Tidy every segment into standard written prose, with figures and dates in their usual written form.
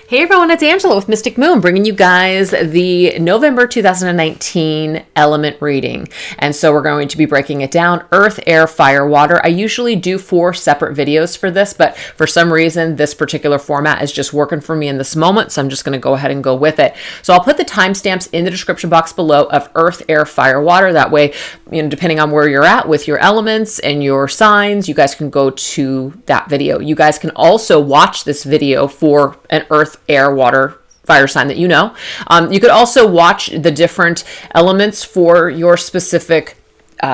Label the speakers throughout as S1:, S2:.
S1: Hey everyone, it's Angela with Mystic Moon, bringing you guys the November 2019 element reading. And so we're going to be breaking it down, earth, air, fire, water. I usually do 4 separate videos for this, but for some reason, this particular format is just working for me in this moment. So I'm just going to go ahead and go with it. So I'll put the timestamps in the description box below of earth, air, fire, water. That way, depending on where you're at with your elements and your signs, you guys can go to that video. You guys can also watch this video for an earth, air, water, fire sign that you know. You could also watch the different elements for your specific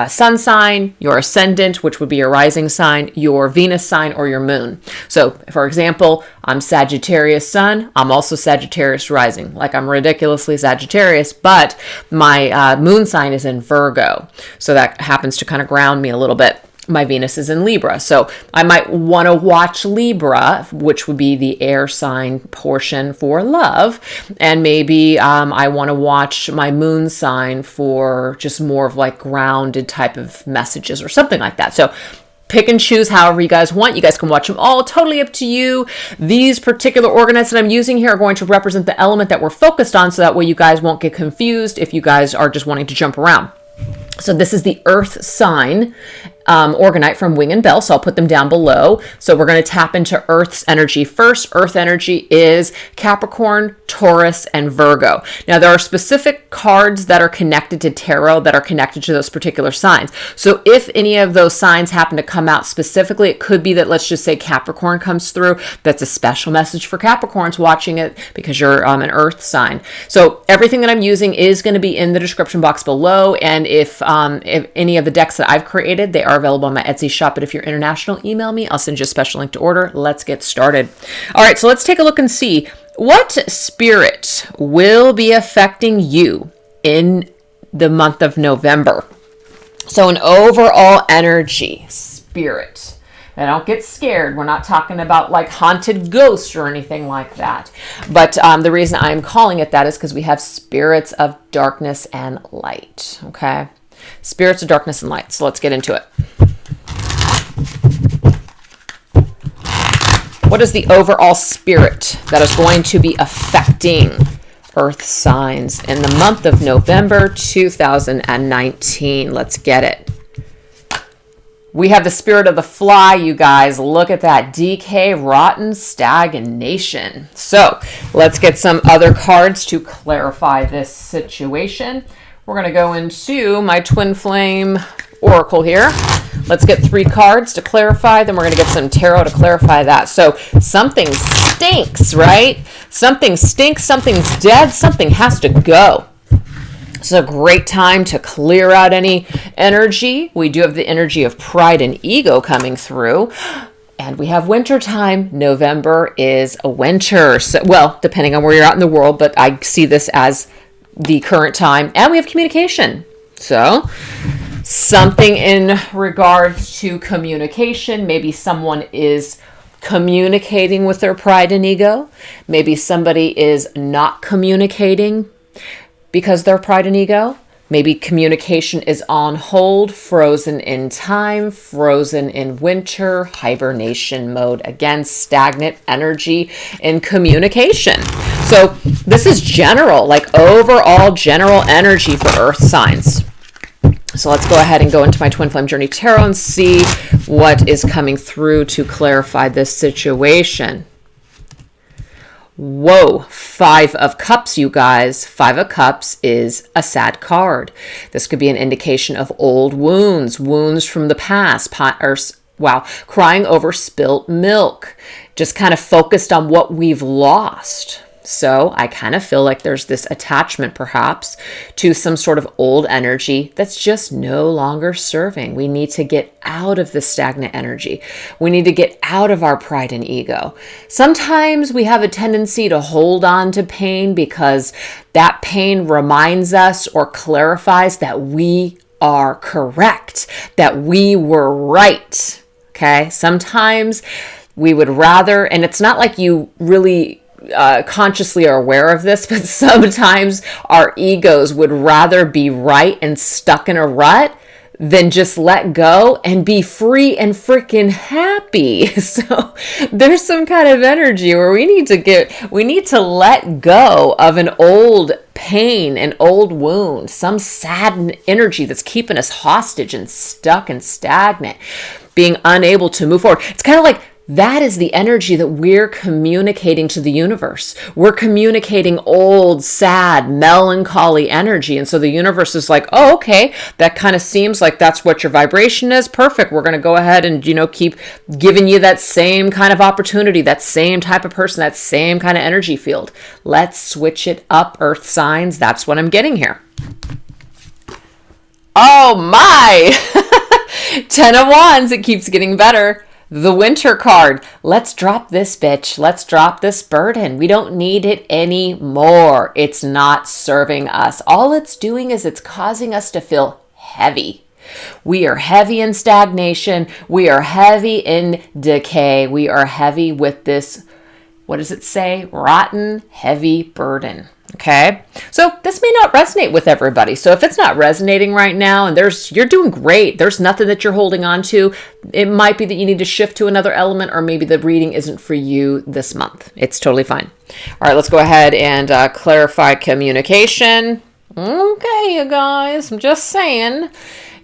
S1: sun sign, your ascendant, which would be your rising sign, your Venus sign, or your moon. So, for example, I'm Sagittarius sun. I'm also Sagittarius rising. Like, I'm ridiculously Sagittarius, but my moon sign is in Virgo. So that happens to kind of ground me a little bit. My Venus is in Libra. So I might want to watch Libra, which would be the air sign portion for love. And maybe I want to watch my moon sign for just more of like grounded type of messages or something like that. So pick and choose however you guys want. You guys can watch them all, totally up to you. These particular ornaments that I'm using here are going to represent the element that we're focused on, so that way you guys won't get confused if you guys are just wanting to jump around. So this is the earth sign orgonite from Wing and Bell. So I'll put them down below. So we're going to tap into Earth's energy first. Earth energy is Capricorn, Taurus, and Virgo. Now there are specific cards that are connected to tarot that are connected to those particular signs. So if any of those signs happen to come out specifically, it could be that, let's just say Capricorn comes through. That's a special message for Capricorns watching it because you're an Earth sign. So everything that I'm using is going to be in the description box below. And if any of the decks that I've created, they are available on my Etsy shop. But if you're international, email me. I'll send you a special link to order. Let's get started. All right, so let's take a look and see what spirit will be affecting you in the month of November. So an overall energy, spirit. Now don't get scared. We're not talking about like haunted ghosts or anything like that. But the reason I'm calling it that is because we have spirits of darkness and light. Okay? Spirits of darkness and light. So let's get into it. What is the overall spirit that is going to be affecting Earth signs in the month of November 2019? Let's get it. We have the spirit of the fly, you guys. Look at that. Decay, rotten, stagnation. So let's get some other cards to clarify this situation. We're going to go into my twin flame oracle here. Let's get 3 cards to clarify. Then we're going to get some tarot to clarify that. So something stinks, right? Something stinks. Something's dead. Something has to go. It's a great time to clear out any energy. We do have the energy of pride and ego coming through. And we have winter time. November is a winter. So, well, depending on where you're at in the world, but I see this as the current time. And we have communication. So something in regards to communication. Maybe someone is communicating with their pride and ego. Maybe somebody is not communicating because their pride and ego. Maybe communication is on hold, frozen in time, frozen in winter, hibernation mode. Again, stagnant energy in communication. So this is general, like overall general energy for Earth signs. So let's go ahead and go into my Twin Flame Journey Tarot and see what is coming through to clarify this situation. Whoa, 5 of Cups, you guys. 5 of Cups is a sad card. This could be an indication of old wounds, wounds from the past, crying over spilt milk, just kind of focused on what we've lost. So I kind of feel like there's this attachment perhaps to some sort of old energy that's just no longer serving. We need to get out of the stagnant energy. We need to get out of our pride and ego. Sometimes we have a tendency to hold on to pain because that pain reminds us or clarifies that we are correct, that we were right. Okay. Sometimes we would rather, and it's not like you really consciously are aware of this, but sometimes our egos would rather be right and stuck in a rut then just let go and be free and freaking happy. So there's some kind of energy where we need to let go of an old pain, an old wound, some sad energy that's keeping us hostage and stuck and stagnant, being unable to move forward. It's kind of like that is the energy that we're communicating to the universe. We're communicating old, sad, melancholy energy. And so the universe is like, oh, okay, that kind of seems like that's what your vibration is. Perfect. We're going to go ahead and, keep giving you that same kind of opportunity, that same type of person, that same kind of energy field. Let's switch it up, earth signs. That's what I'm getting here. Oh my! 10 of Wands. It keeps getting better. The Winter card. Let's drop this bitch. Let's drop this burden. We don't need it anymore. It's not serving us. All it's doing is it's causing us to feel heavy. We are heavy in stagnation. We are heavy in decay. We are heavy with this, what does it say? Rotten, heavy burden. Okay, so this may not resonate with everybody. So if it's not resonating right now and you're doing great, there's nothing that you're holding on to, it might be that you need to shift to another element, or maybe the reading isn't for you this month. It's totally fine. All right, let's go ahead and clarify communication. Okay, you guys, I'm just saying.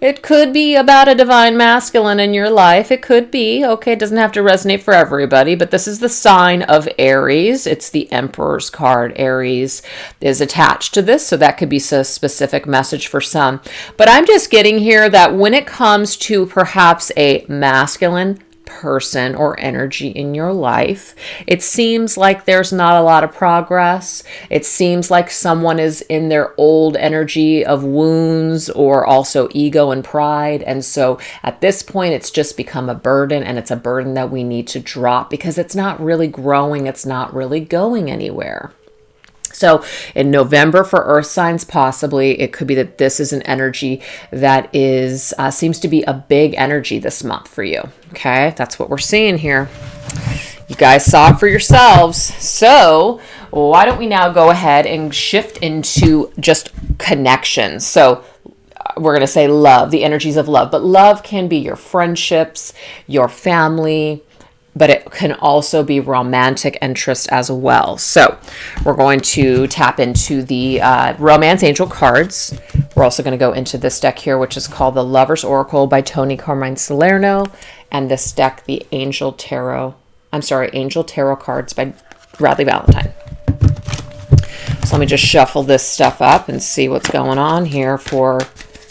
S1: It could be about a divine masculine in your life. It could be. Okay, it doesn't have to resonate for everybody, but this is the sign of Aries. It's the Emperor's card. Aries is attached to this, so that could be a specific message for some. But I'm just getting here that when it comes to perhaps a masculine person or energy in your life, it seems like there's not a lot of progress. It seems like someone is in their old energy of wounds or also ego and pride. And so at this point, it's just become a burden, and it's a burden that we need to drop because it's not really growing. It's not really going anywhere. So in November for earth signs, possibly it could be that this is an energy that is seems to be a big energy this month for you. Okay, that's what we're seeing here. You guys saw it for yourselves. So why don't we now go ahead and shift into just connections? So we're going to say love, the energies of love, but love can be your friendships, your family, but it can also be romantic interest as well. So we're going to tap into the Romance Angel cards. We're also going to go into this deck here, which is called the Lover's Oracle by Tony Carmine Salerno. And this deck, the Angel Tarot cards by Bradley Valentine. So let me just shuffle this stuff up and see what's going on here for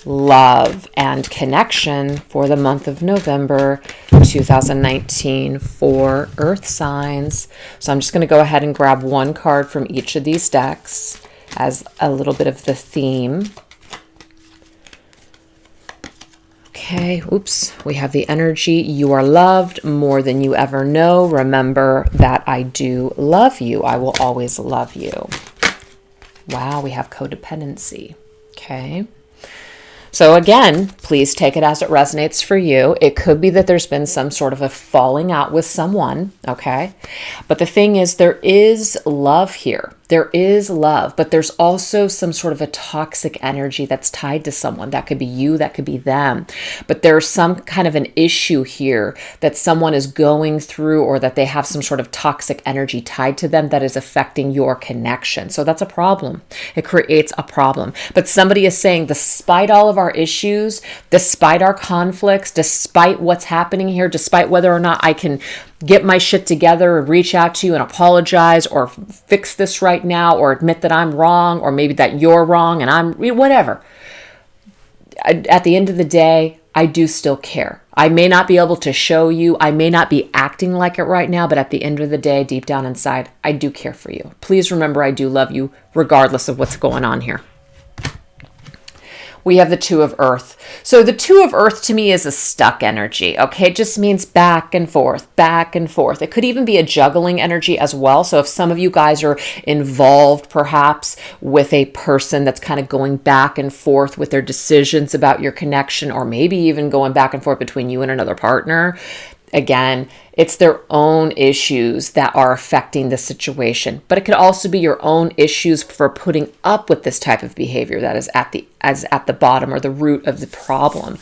S1: love and connection for the month of November 2019 for earth signs. So I'm just going to go ahead and grab one card from each of these decks as a little bit of the theme. Okay, oops, we have the energy. You are loved more than you ever know. Remember that I do love you. I will always love you. Wow, we have codependency. Okay. So again, please take it as it resonates for you. It could be that there's been some sort of a falling out with someone, okay? But the thing is, there is love here. There is love, but there's also some sort of a toxic energy that's tied to someone. That could be you, that could be them. But there's some kind of an issue here that someone is going through, or that they have some sort of toxic energy tied to them that is affecting your connection. So that's a problem. It creates a problem. But somebody is saying, despite all of our issues, despite our conflicts, despite what's happening here, despite whether or not I can get my shit together and reach out to you and apologize or fix this right now, or admit that I'm wrong, or maybe that you're wrong and I'm whatever. At the end of the day, I do still care. I may not be able to show you, I may not be acting like it right now, but at the end of the day, deep down inside, I do care for you. Please remember, I do love you regardless of what's going on here. We have the Two of Earth. So the Two of Earth to me is a stuck energy, okay? It just means back and forth, back and forth. It could even be a juggling energy as well. So if some of you guys are involved perhaps with a person that's kind of going back and forth with their decisions about your connection, or maybe even going back and forth between you and another partner, again, it's their own issues that are affecting the situation. But it could also be your own issues for putting up with this type of behavior that is at the bottom or the root of the problem.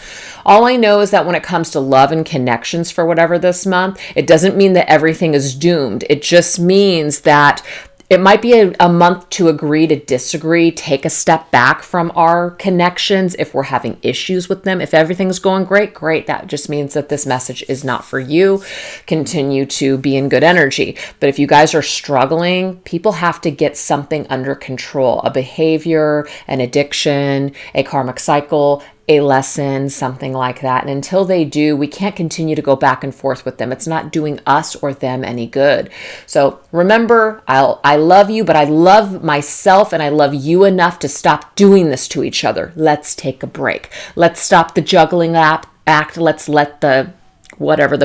S1: All I know is that when it comes to love and connections for whatever this month, it doesn't mean that everything is doomed. It just means that it might be a month to agree to disagree, take a step back from our connections if we're having issues with them. If everything's going great, great. That just means that this message is not for you. Continue to be in good energy. But if you guys are struggling, people have to get something under control, a behavior, an addiction, a karmic cycle, a lesson, something like that. And until they do, we can't continue to go back and forth with them. It's not doing us or them any good. So remember, I love you, but I love myself and I love you enough to stop doing this to each other. Let's take a break. Let's stop the juggling act. Let's let the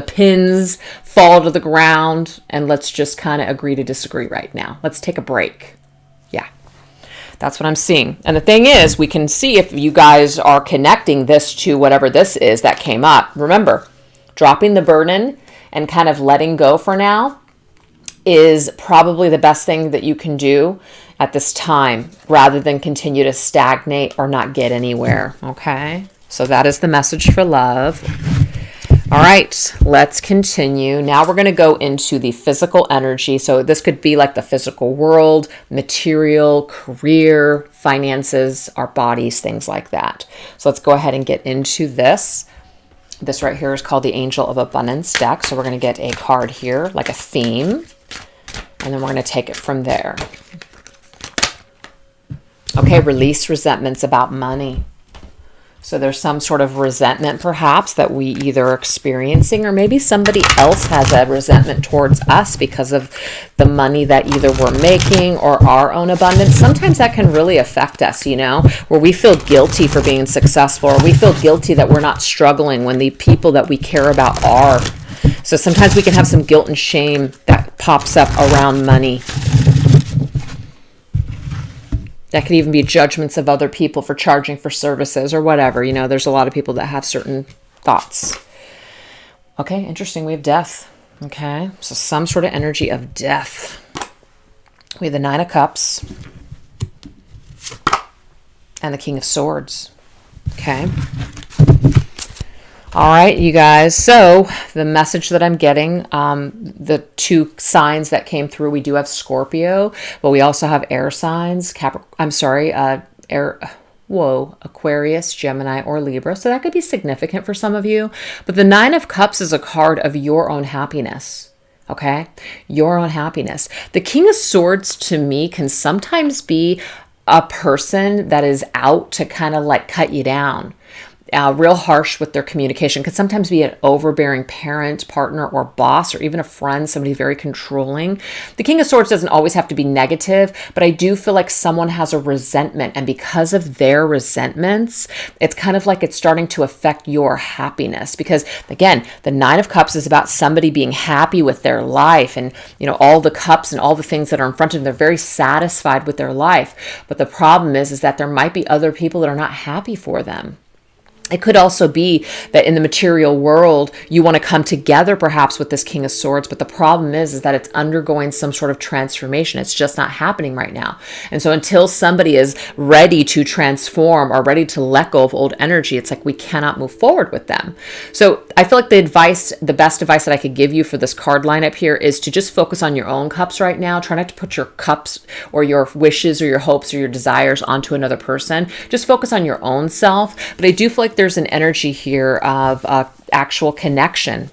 S1: pins fall to the ground, and let's just kind of agree to disagree right now. Let's take a break. Yeah. That's what I'm seeing. And the thing is, we can see if you guys are connecting this to whatever this is that came up. Remember, dropping the burden and kind of letting go for now is probably the best thing that you can do at this time, rather than continue to stagnate or not get anywhere. Okay? So that is the message for love. All right, let's continue. Now we're going to go into the physical energy. So this could be like the physical world, material, career, finances, our bodies, things like that. So let's go ahead and get into this. This right here is called the Angel of Abundance deck. So we're going to get a card here, like a theme, and then we're going to take it from there. Okay, release resentments about money. So there's some sort of resentment perhaps that we either are experiencing, or maybe somebody else has a resentment towards us because of the money that either we're making or our own abundance. Sometimes that can really affect us, where we feel guilty for being successful, or we feel guilty that we're not struggling when the people that we care about are. So sometimes we can have some guilt and shame that pops up around money. That could even be judgments of other people for charging for services or whatever. There's a lot of people that have certain thoughts. Okay, interesting. We have death. Okay, so some sort of energy of death. We have the Nine of Cups and the King of Swords. Okay. All right, you guys. So the message that I'm getting, the two signs that came through, we do have Scorpio, but we also have air signs. Aquarius, Gemini, or Libra. So that could be significant for some of you. But the Nine of Cups is a card of your own happiness. Okay? Your own happiness. The King of Swords to me can sometimes be a person that is out to kind of like cut you down. Real harsh with their communication. Could sometimes be an overbearing parent, partner, or boss, or even a friend, somebody very controlling. The King of Swords doesn't always have to be negative, but I do feel like someone has a resentment, and because of their resentments, it's kind of like it's starting to affect your happiness. Because again, the Nine of Cups is about somebody being happy with their life, and all the cups and all the things that are in front of them, they're very satisfied with their life. But the problem is that there might be other people that are not happy for them. It could also be that in the material world, you want to come together perhaps with this King of Swords, but the problem is that it's undergoing some sort of transformation. It's just not happening right now. And so until somebody is ready to transform or ready to let go of old energy, it's like we cannot move forward with them. So I feel like the best advice that I could give you for this card lineup here is to just focus on your own cups right now. Try not to put your cups or your wishes or your hopes or your desires onto another person. Just focus on your own self. But I do feel like there's an energy here of actual connection,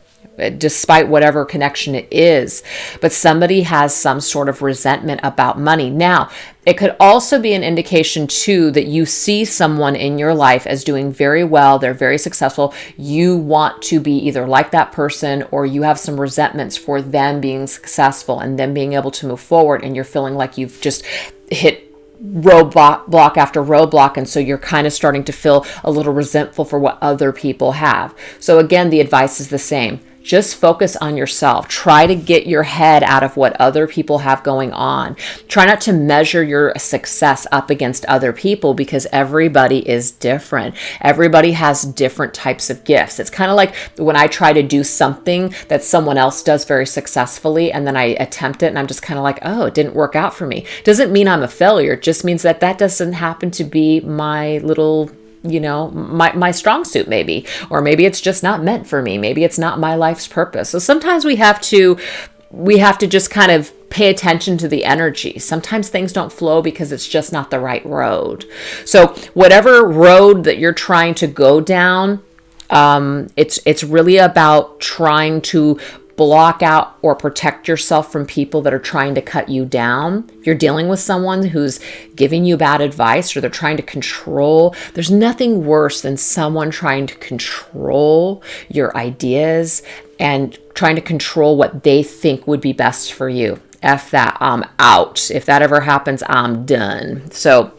S1: despite whatever connection it is. But somebody has some sort of resentment about money. Now, it could also be an indication too that you see someone in your life as doing very well. They're very successful. You want to be either like that person, or you have some resentments for them being successful and them being able to move forward. And you're feeling like you've just hit roadblock after roadblock, and so you're kind of starting to feel a little resentful for what other people have. So again, the advice is the same. just focus on yourself. Try to get your head out of what other people have going on. Try not to measure your success up against other people, because everybody is different. Everybody has different types of gifts. It's kind of like when I try to do something that someone else does very successfully, and then I attempt it and I'm just kind of like, oh, it didn't work out for me. Doesn't mean I'm a failure. It just means that doesn't happen to be my little, my strong suit, maybe, or maybe it's just not meant for me. Maybe it's not my life's purpose. So sometimes we have to just kind of pay attention to the energy. Sometimes things don't flow because it's just not the right road. So whatever road that you're trying to go down, it's really about trying to block out or protect yourself from people that are trying to cut you down. If you're dealing with someone who's giving you bad advice, or they're trying to control, there's nothing worse than someone trying to control your ideas and trying to control what they think would be best for you. F that, I'm out. If that ever happens, I'm done. So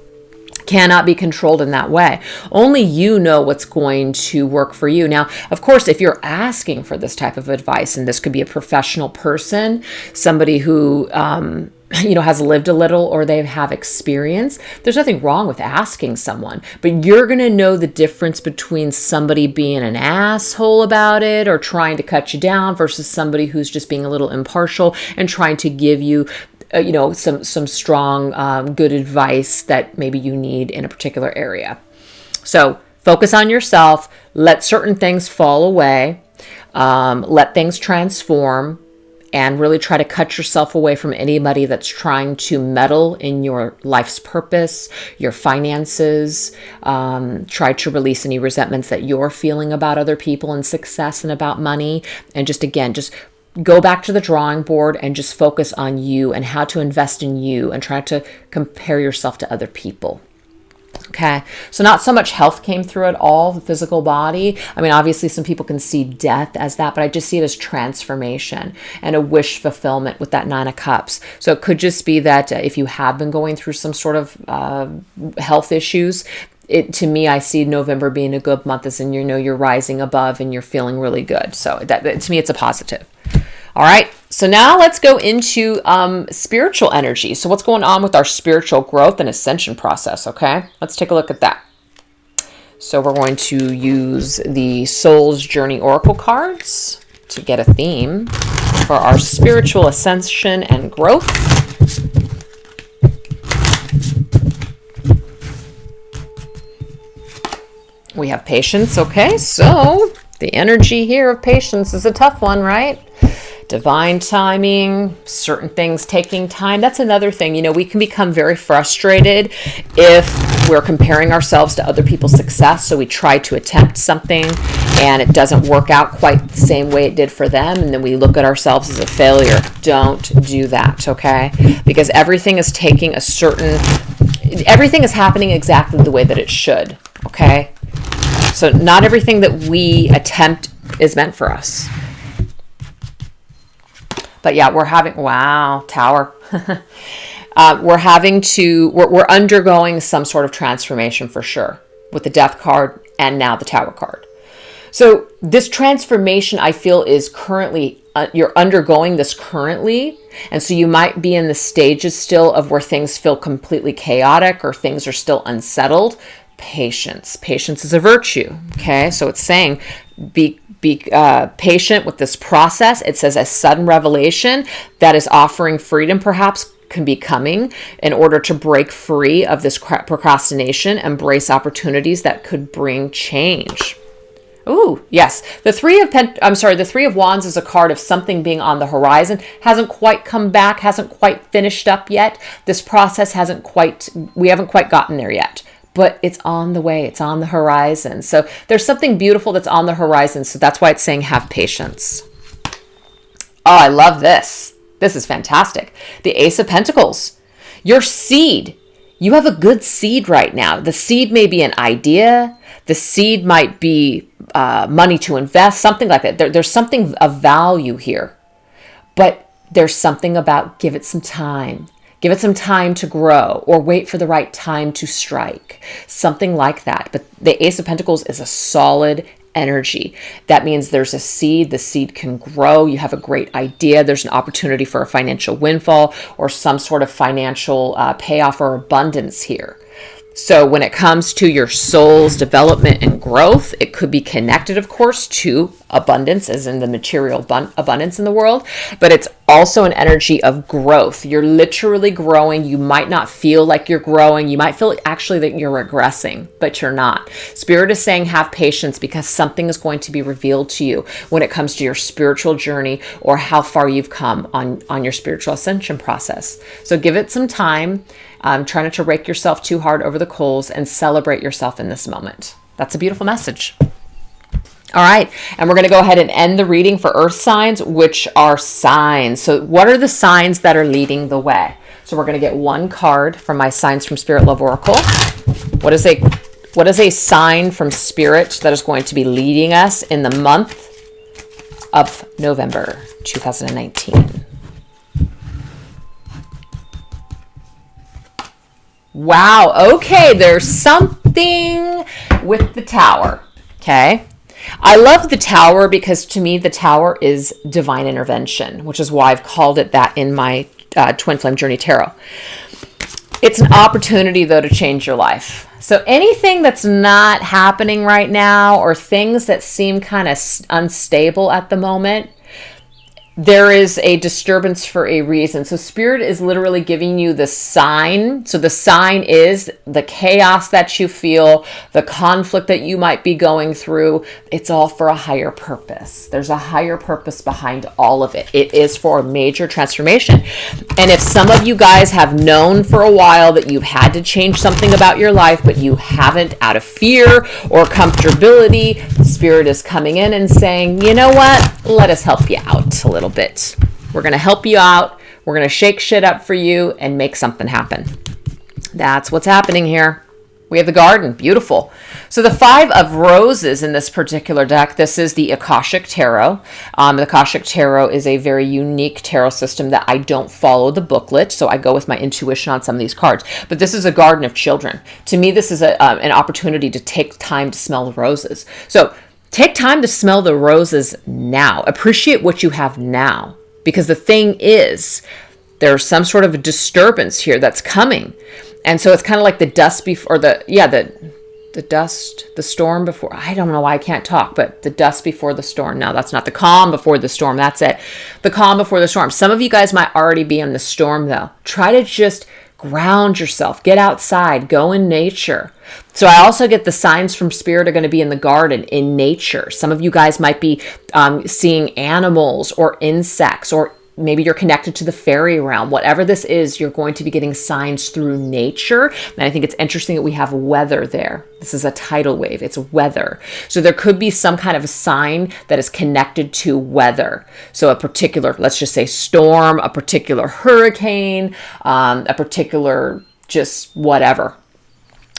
S1: cannot be controlled in that way. Only you know what's going to work for you. Now, of course, if you're asking for this type of advice, and this could be a professional person, somebody who, has lived a little, or they have experience, there's nothing wrong with asking someone, but you're going to know the difference between somebody being an asshole about it or trying to cut you down versus somebody who's just being a little impartial and trying to give you some strong, good advice that maybe you need in a particular area. So focus on yourself, let certain things fall away, let things transform, and really try to cut yourself away from anybody that's trying to meddle in your life's purpose, your finances. Try to release any resentments that you're feeling about other people and success and about money. And just go back to the drawing board and just focus on you and how to invest in you, and try to compare yourself to other people. Okay, so not so much health came through at all, the physical body. I mean, obviously some people can see death as that, but I just see it as transformation and a wish fulfillment with that Nine of Cups. So it could just be that if you have been going through some sort of health issues, to me, I see November being a good month, as in, you're rising above and you're feeling really good. So to me, it's a positive. All right, so now let's go into spiritual energy. So what's going on with our spiritual growth and ascension process, okay? Let's take a look at that. So we're going to use the Soul's Journey Oracle cards to get a theme for our spiritual ascension and growth. We have patience, okay? So the energy here of patience is a tough one, right? Divine timing, certain things taking time. That's another thing. We can become very frustrated if we're comparing ourselves to other people's success. So we try to attempt something and it doesn't work out quite the same way it did for them. And then we look at ourselves as a failure. Don't do that, okay? Because everything is happening exactly the way that it should, okay? So not everything that we attempt is meant for us. But yeah, Tower. We're undergoing some sort of transformation for sure, with the Death card and now the Tower card. So this transformation, I feel, is currently, you're undergoing this currently. And so you might be in the stages still of where things feel completely chaotic or things are still unsettled. Patience. Patience is a virtue. Okay. So it's saying be patient with this process. It says a sudden revelation that is offering freedom perhaps can be coming in order to break free of this procrastination, embrace opportunities that could bring change. Ooh, yes. The Three of Wands is a card of something being on the horizon. Hasn't quite come back, hasn't quite finished up yet. This process we haven't quite gotten there yet. But it's on the way. It's on the horizon. So there's something beautiful that's on the horizon. So that's why it's saying have patience. Oh, I love this. This is fantastic. The Ace of Pentacles. Your seed. You have a good seed right now. The seed may be an idea. The seed might be money to invest, something like that. There's something of value here. But there's something about give it some time. Give it some time to grow, or wait for the right time to strike. Something like that. But the Ace of Pentacles is a solid energy. That means there's a seed, the seed can grow, you have a great idea, there's an opportunity for a financial windfall or some sort of financial payoff or abundance here. So when it comes to your soul's development and growth, it could be connected, of course, to abundance, as in the material abundance in the world, but it's also an energy of growth. You're literally growing. You might not feel like you're growing. You might feel actually that you're regressing, but you're not. Spirit is saying have patience because something is going to be revealed to you when it comes to your spiritual journey or how far you've come on your spiritual ascension process. So give it some time. Try not to rake yourself too hard over the coals and celebrate yourself in this moment. That's a beautiful message. All right, and we're going to go ahead and end the reading for earth signs, which are signs. So what are the signs that are leading the way? So we're going to get one card from my Signs from Spirit Love Oracle. What is a sign from Spirit that is going to be leading us in the month of November 2019? Wow, okay, there's something with the Tower, okay? I love the Tower because to me the Tower is divine intervention, which is why I've called it that in my Twin Flame Journey Tarot. It's an opportunity, though, to change your life. So anything that's not happening right now or things that seem kind of unstable at the moment, there is a disturbance for a reason. So Spirit is literally giving you the sign. So the sign is the chaos that you feel, the conflict that you might be going through. It's all for a higher purpose. There's a higher purpose behind all of it. It is for a major transformation. And if some of you guys have known for a while that you've had to change something about your life, but you haven't out of fear or comfortability, Spirit is coming in and saying, you know what? Let us help you out a little bit. We're going to help you out. We're going to shake shit up for you and make something happen. That's what's happening here. We have the Garden. Beautiful. So the Five of Roses in this particular deck, this is the Akashic Tarot. The Akashic Tarot is a very unique tarot system that I don't follow the booklet, so I go with my intuition on some of these cards. But this is a garden of children. To me, this is an opportunity to take time to smell the roses. So take time to smell the roses now. Appreciate what you have now. Because the thing is, there's some sort of a disturbance here that's coming. And so it's kind of like the dust before the storm before. I don't know why I can't talk, but the dust before the storm. No, that's not the calm before the storm. That's it. The calm before the storm. Some of you guys might already be in the storm though. Try to just ground yourself, get outside, go in nature. So I also get the signs from Spirit are going to be in the garden, in nature. Some of you guys might be seeing animals or insects, or maybe you're connected to the fairy realm. Whatever this is, you're going to be getting signs through nature. And I think it's interesting that we have weather there. This is a tidal wave. It's weather. So there could be some kind of a sign that is connected to weather. So a particular, let's just say storm, a particular hurricane, a particular just whatever.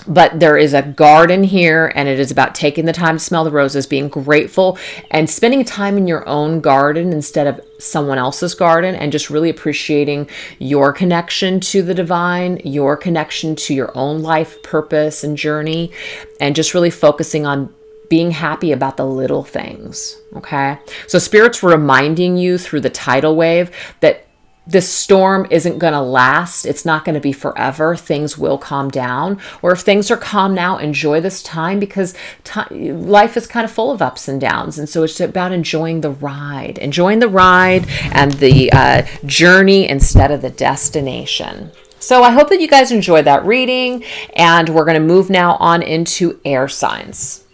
S1: But there is a garden here, and it is about taking the time to smell the roses, being grateful, and spending time in your own garden instead of someone else's garden, and just really appreciating your connection to the divine, your connection to your own life purpose and journey, and just really focusing on being happy about the little things, okay? So Spirit's reminding you through the tidal wave that this storm isn't going to last. It's not going to be forever. Things will calm down. Or if things are calm now, enjoy this time, because life is kind of full of ups and downs. And so it's about enjoying the ride and the journey instead of the destination. So I hope that you guys enjoyed that reading, and we're going to move now on into air signs.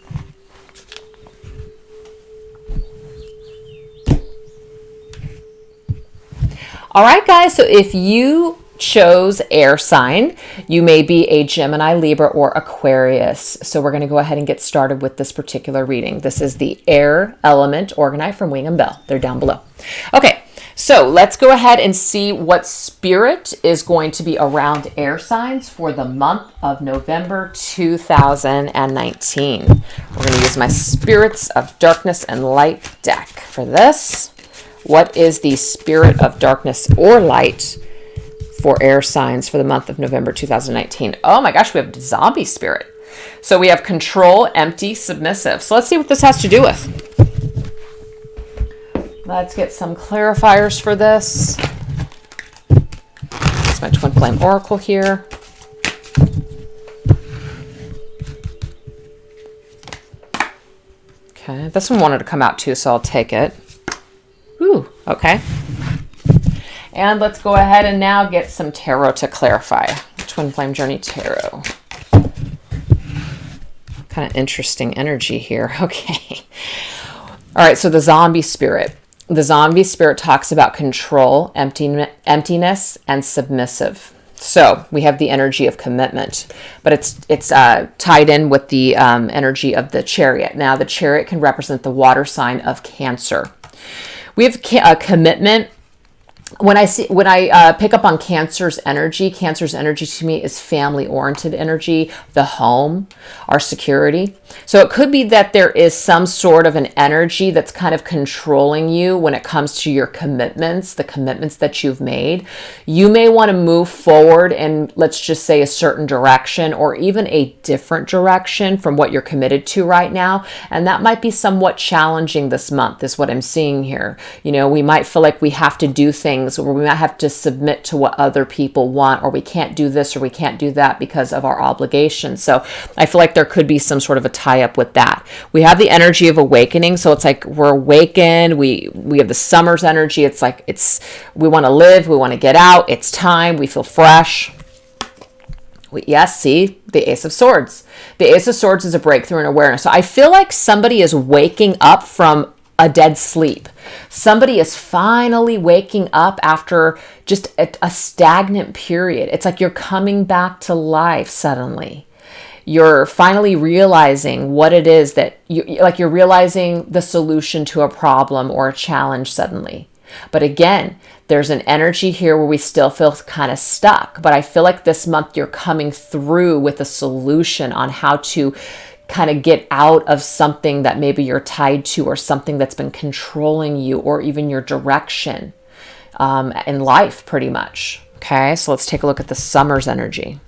S1: All right, guys, so if you chose air sign, you may be a Gemini, Libra, or Aquarius. So we're going to go ahead and get started with this particular reading. This is the air element organite from Wing and Bell. They're down below. Okay, so let's go ahead and see what Spirit is going to be around air signs for the month of November 2019. We're going to use my Spirits of Darkness and Light deck for this. What is the spirit of darkness or light for air signs for the month of November 2019? Oh my gosh, we have zombie spirit. So we have control, empty, submissive. So let's see what this has to do with. Let's get some clarifiers for this. It's my twin flame oracle here. Okay, this one wanted to come out too, so I'll take it. Ooh, okay. And let's go ahead and now get some tarot to clarify. Twin Flame Journey Tarot. Kind of interesting energy here. Okay. All right, so the zombie spirit. The zombie spirit talks about control, emptiness, and submissive. So we have the energy of commitment, but it's tied in with the energy of the Chariot. Now, the Chariot can represent the water sign of Cancer. We have a commitment. When I pick up on Cancer's energy to me is family-oriented energy, the home, our security. So it could be that there is some sort of an energy that's kind of controlling you when it comes to your commitments, the commitments that you've made. You may want to move forward in, let's just say, a certain direction or even a different direction from what you're committed to right now. And that might be somewhat challenging this month, is what I'm seeing here. You know, we might feel like we have to do things, or we might have to submit to what other people want, or we can't do this or we can't do that because of our obligations. So I feel like there could be some sort of a tie up with that. We have the energy of awakening. So it's like we're awakened. We have the summer's energy. It's like we want to live. We want to get out. It's time. We feel fresh. Yes, see, the Ace of Swords. The Ace of Swords is a breakthrough in awareness. So I feel like somebody is waking up from a dead sleep. Somebody is finally waking up after just a stagnant period. It's like you're coming back to life suddenly. You're finally realizing what it is that you're realizing the solution to a problem or a challenge suddenly. But again, there's an energy here where we still feel kind of stuck. But I feel like this month you're coming through with a solution on how to kind of get out of something that maybe you're tied to, or something that's been controlling you, or even your direction in life, pretty much. Okay, so let's take a look at the summer's energy.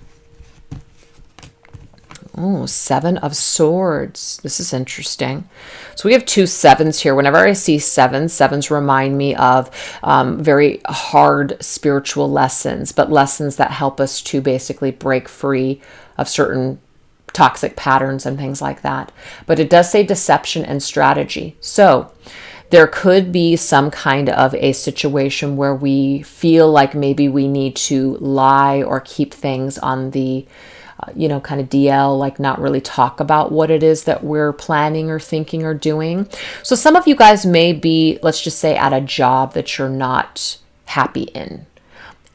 S1: Oh, Seven of Swords. This is interesting. So we have 2 sevens here. Whenever I see sevens remind me of very hard spiritual lessons, but lessons that help us to basically break free of certain toxic patterns and things like that. But it does say deception and strategy. So there could be some kind of a situation where we feel like maybe we need to lie or keep things on the kind of DL, like not really talk about what it is that we're planning or thinking or doing. So some of you guys may be, let's just say, at a job that you're not happy in.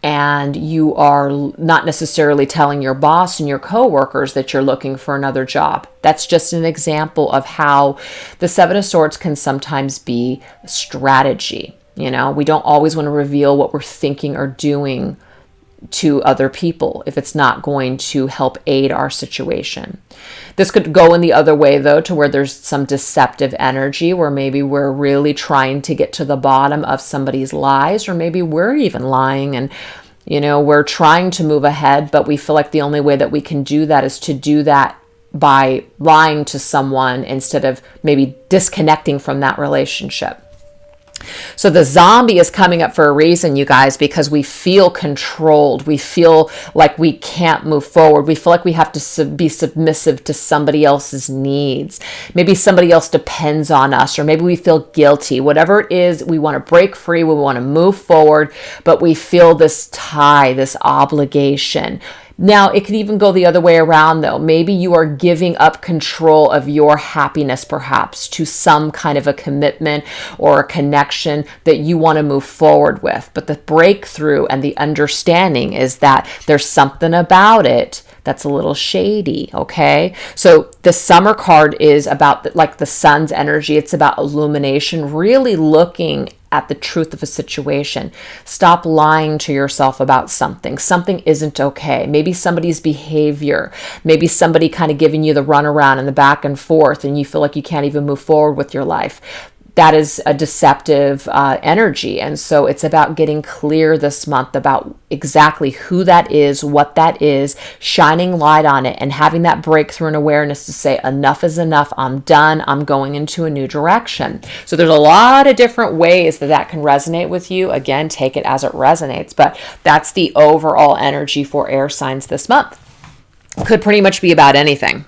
S1: And you are not necessarily telling your boss and your coworkers that you're looking for another job. That's just an example of how the Seven of Swords can sometimes be strategy. You know, we don't always want to reveal what we're thinking or doing to other people if it's not going to help aid our situation. This could go in the other way, though, to where there's some deceptive energy where maybe we're really trying to get to the bottom of somebody's lies, or maybe we're even lying and, we're trying to move ahead, but we feel like the only way that we can do that is to do that by lying to someone instead of maybe disconnecting from that relationship. So the zombie is coming up for a reason, you guys, because we feel controlled. We feel like we can't move forward. We feel like we have to be submissive to somebody else's needs. Maybe somebody else depends on us, or maybe we feel guilty. Whatever it is, we want to break free. We want to move forward, but we feel this tie, this obligation. Now, it could even go the other way around, though. Maybe you are giving up control of your happiness, perhaps, to some kind of a commitment or a connection that you want to move forward with. But the breakthrough and the understanding is that there's something about it that's a little shady, okay? So the summer card is about like the sun's energy. It's about illumination, really looking at the truth of a situation. Stop lying to yourself about something. Something isn't okay. Maybe somebody's behavior, maybe somebody kind of giving you the runaround and the back and forth, and you feel like you can't even move forward with your life. that is a deceptive energy. And so it's about getting clear this month about exactly who that is, what that is, shining light on it, and having that breakthrough and awareness to say, enough is enough. I'm done. I'm going into a new direction. So there's a lot of different ways that that can resonate with you. Again, take it as it resonates, but that's the overall energy for air signs this month. Could pretty much be about anything.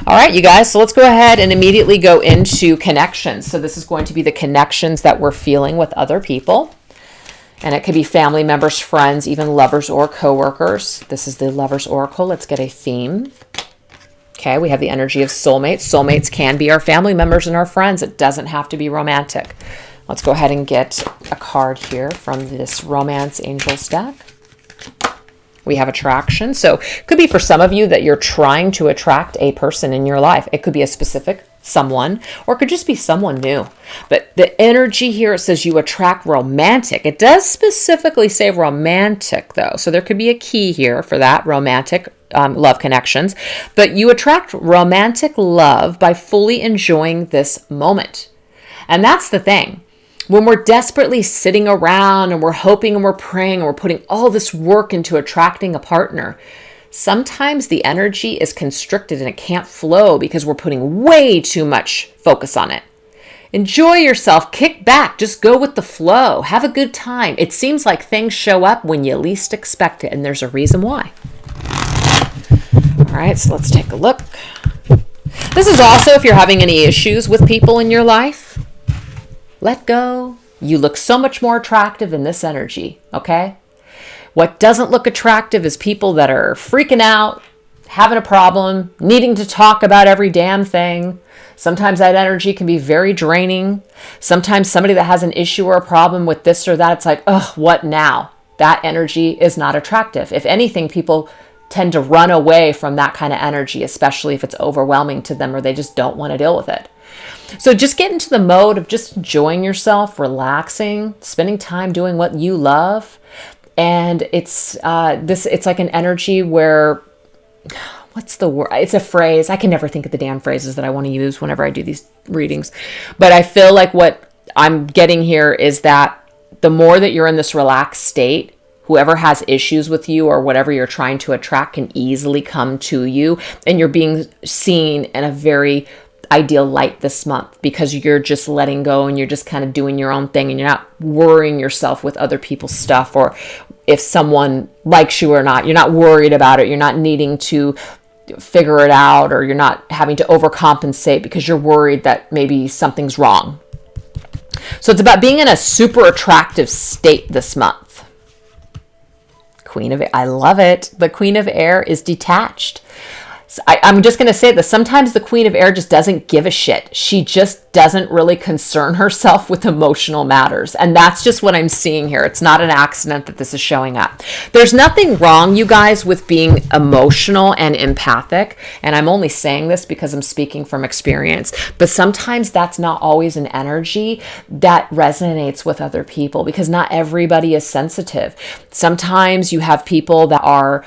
S1: All right, you guys, so let's go ahead and immediately go into connections. So this is going to be the connections that we're feeling with other people. And it could be family members, friends, even lovers or coworkers. This is the Lovers Oracle. Let's get a theme. Okay, we have the energy of soulmates. Soulmates can be our family members and our friends. It doesn't have to be romantic. Let's go ahead and get a card here from this Romance Angels deck. We have attraction. So it could be for some of you that you're trying to attract a person in your life. It could be a specific someone, or it could just be someone new. But the energy here, it says you attract romantic. It does specifically say romantic though. So there could be a key here for that, romantic love connections. But you attract romantic love by fully enjoying this moment. And that's the thing. When we're desperately sitting around and we're hoping and we're praying and we're putting all this work into attracting a partner, sometimes the energy is constricted and it can't flow because we're putting way too much focus on it. Enjoy yourself, kick back, just go with the flow, have a good time. It seems like things show up when you least expect it, and there's a reason why. All right, so let's take a look. This is also if you're having any issues with people in your life. Let go. You look so much more attractive in this energy, okay? What doesn't look attractive is people that are freaking out, having a problem, needing to talk about every damn thing. Sometimes that energy can be very draining. Sometimes somebody that has an issue or a problem with this or that, it's like, oh, what now? That energy is not attractive. If anything, people tend to run away from that kind of energy, especially if it's overwhelming to them or they just don't want to deal with it. So just get into the mode of just enjoying yourself, relaxing, spending time doing what you love. And it's like an energy where, what's the word? It's a phrase. I can never think of the damn phrases that I want to use whenever I do these readings. But I feel like what I'm getting here is that the more that you're in this relaxed state, whoever has issues with you or whatever you're trying to attract can easily come to you. And you're being seen in a very ideal light this month because you're just letting go and you're just kind of doing your own thing and you're not worrying yourself with other people's stuff, or if someone likes you or not. You're not worried about it. You're not needing to figure it out, or you're not having to overcompensate because you're worried that maybe something's wrong. So it's about being in a super attractive state this month. Queen of Air. I love it. The Queen of Air is detached. I'm just going to say that sometimes the Queen of Air just doesn't give a shit. She just doesn't really concern herself with emotional matters. And that's just what I'm seeing here. It's not an accident that this is showing up. There's nothing wrong, you guys, with being emotional and empathic. And I'm only saying this because I'm speaking from experience. But sometimes that's not always an energy that resonates with other people because not everybody is sensitive. Sometimes you have people that are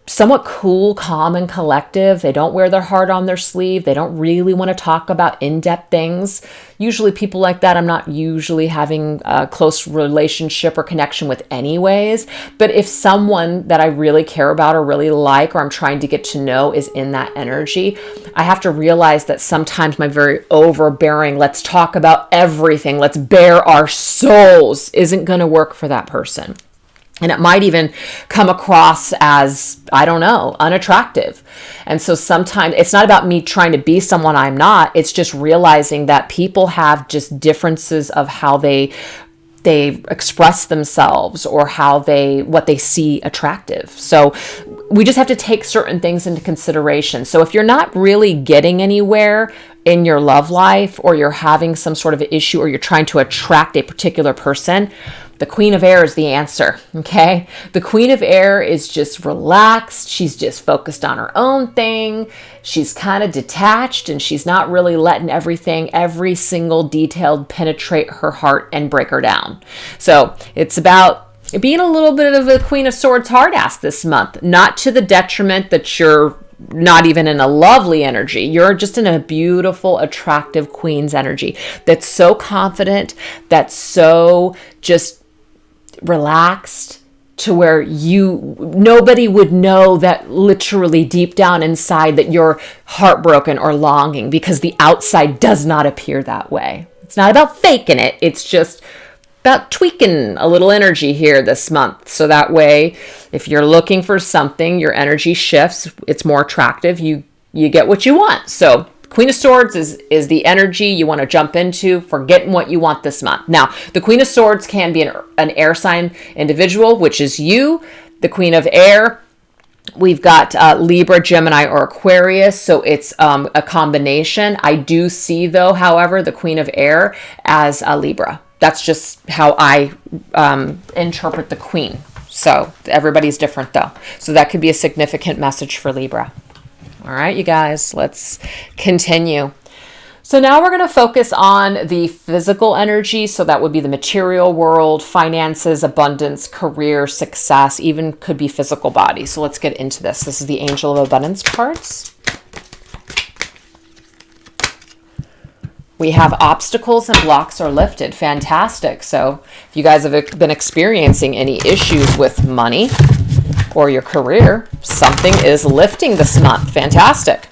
S1: somewhat cool, calm, and collective. They don't wear their heart on their sleeve. They don't really want to talk about in-depth things. Usually people like that I'm not usually having a close relationship or connection with anyways. But if someone that I really care about or really like or I'm trying to get to know is in that energy, I have to realize that sometimes my very overbearing, let's talk about everything, let's bare our souls, isn't going to work for that person. And it might even come across as, I don't know, unattractive. And so sometimes it's not about me trying to be someone I'm not. It's just realizing that people have just differences of how they express themselves or what they see attractive. So we just have to take certain things into consideration. So if you're not really getting anywhere in your love life, or you're having some sort of issue, or you're trying to attract a particular person, the Queen of Air is the answer, okay? The Queen of Air is just relaxed. She's just focused on her own thing. She's kind of detached, and she's not really letting every single detail penetrate her heart and break her down. So it's about being a little bit of a Queen of Swords hard ass this month, not to the detriment that you're not even in a lovely energy. You're just in a beautiful, attractive queen's energy that's so confident, that's so just relaxed, to where nobody would know that literally deep down inside that you're heartbroken or longing, because the outside does not appear that way. It's not about faking it. It's just about tweaking a little energy here this month. So that way, if you're looking for something, your energy shifts. It's more attractive. You get what you want. So Queen of Swords is the energy you want to jump into for getting what you want this month. Now, the Queen of Swords can be an air sign individual, which is you. The Queen of Air, we've got Libra, Gemini, or Aquarius. So it's a combination. I do see, though, however, the Queen of Air as a Libra. That's just how I interpret the Queen. So everybody's different, though. So that could be a significant message for Libra. All right, you guys, let's continue. So now we're going to focus on the physical energy. So that would be the material world, finances, abundance, career, success, even could be physical body. So let's get into this. This is the Angel of Abundance cards. We have obstacles and blocks are lifted. Fantastic. So if you guys have been experiencing any issues with money or your career, something is lifting this month. Fantastic.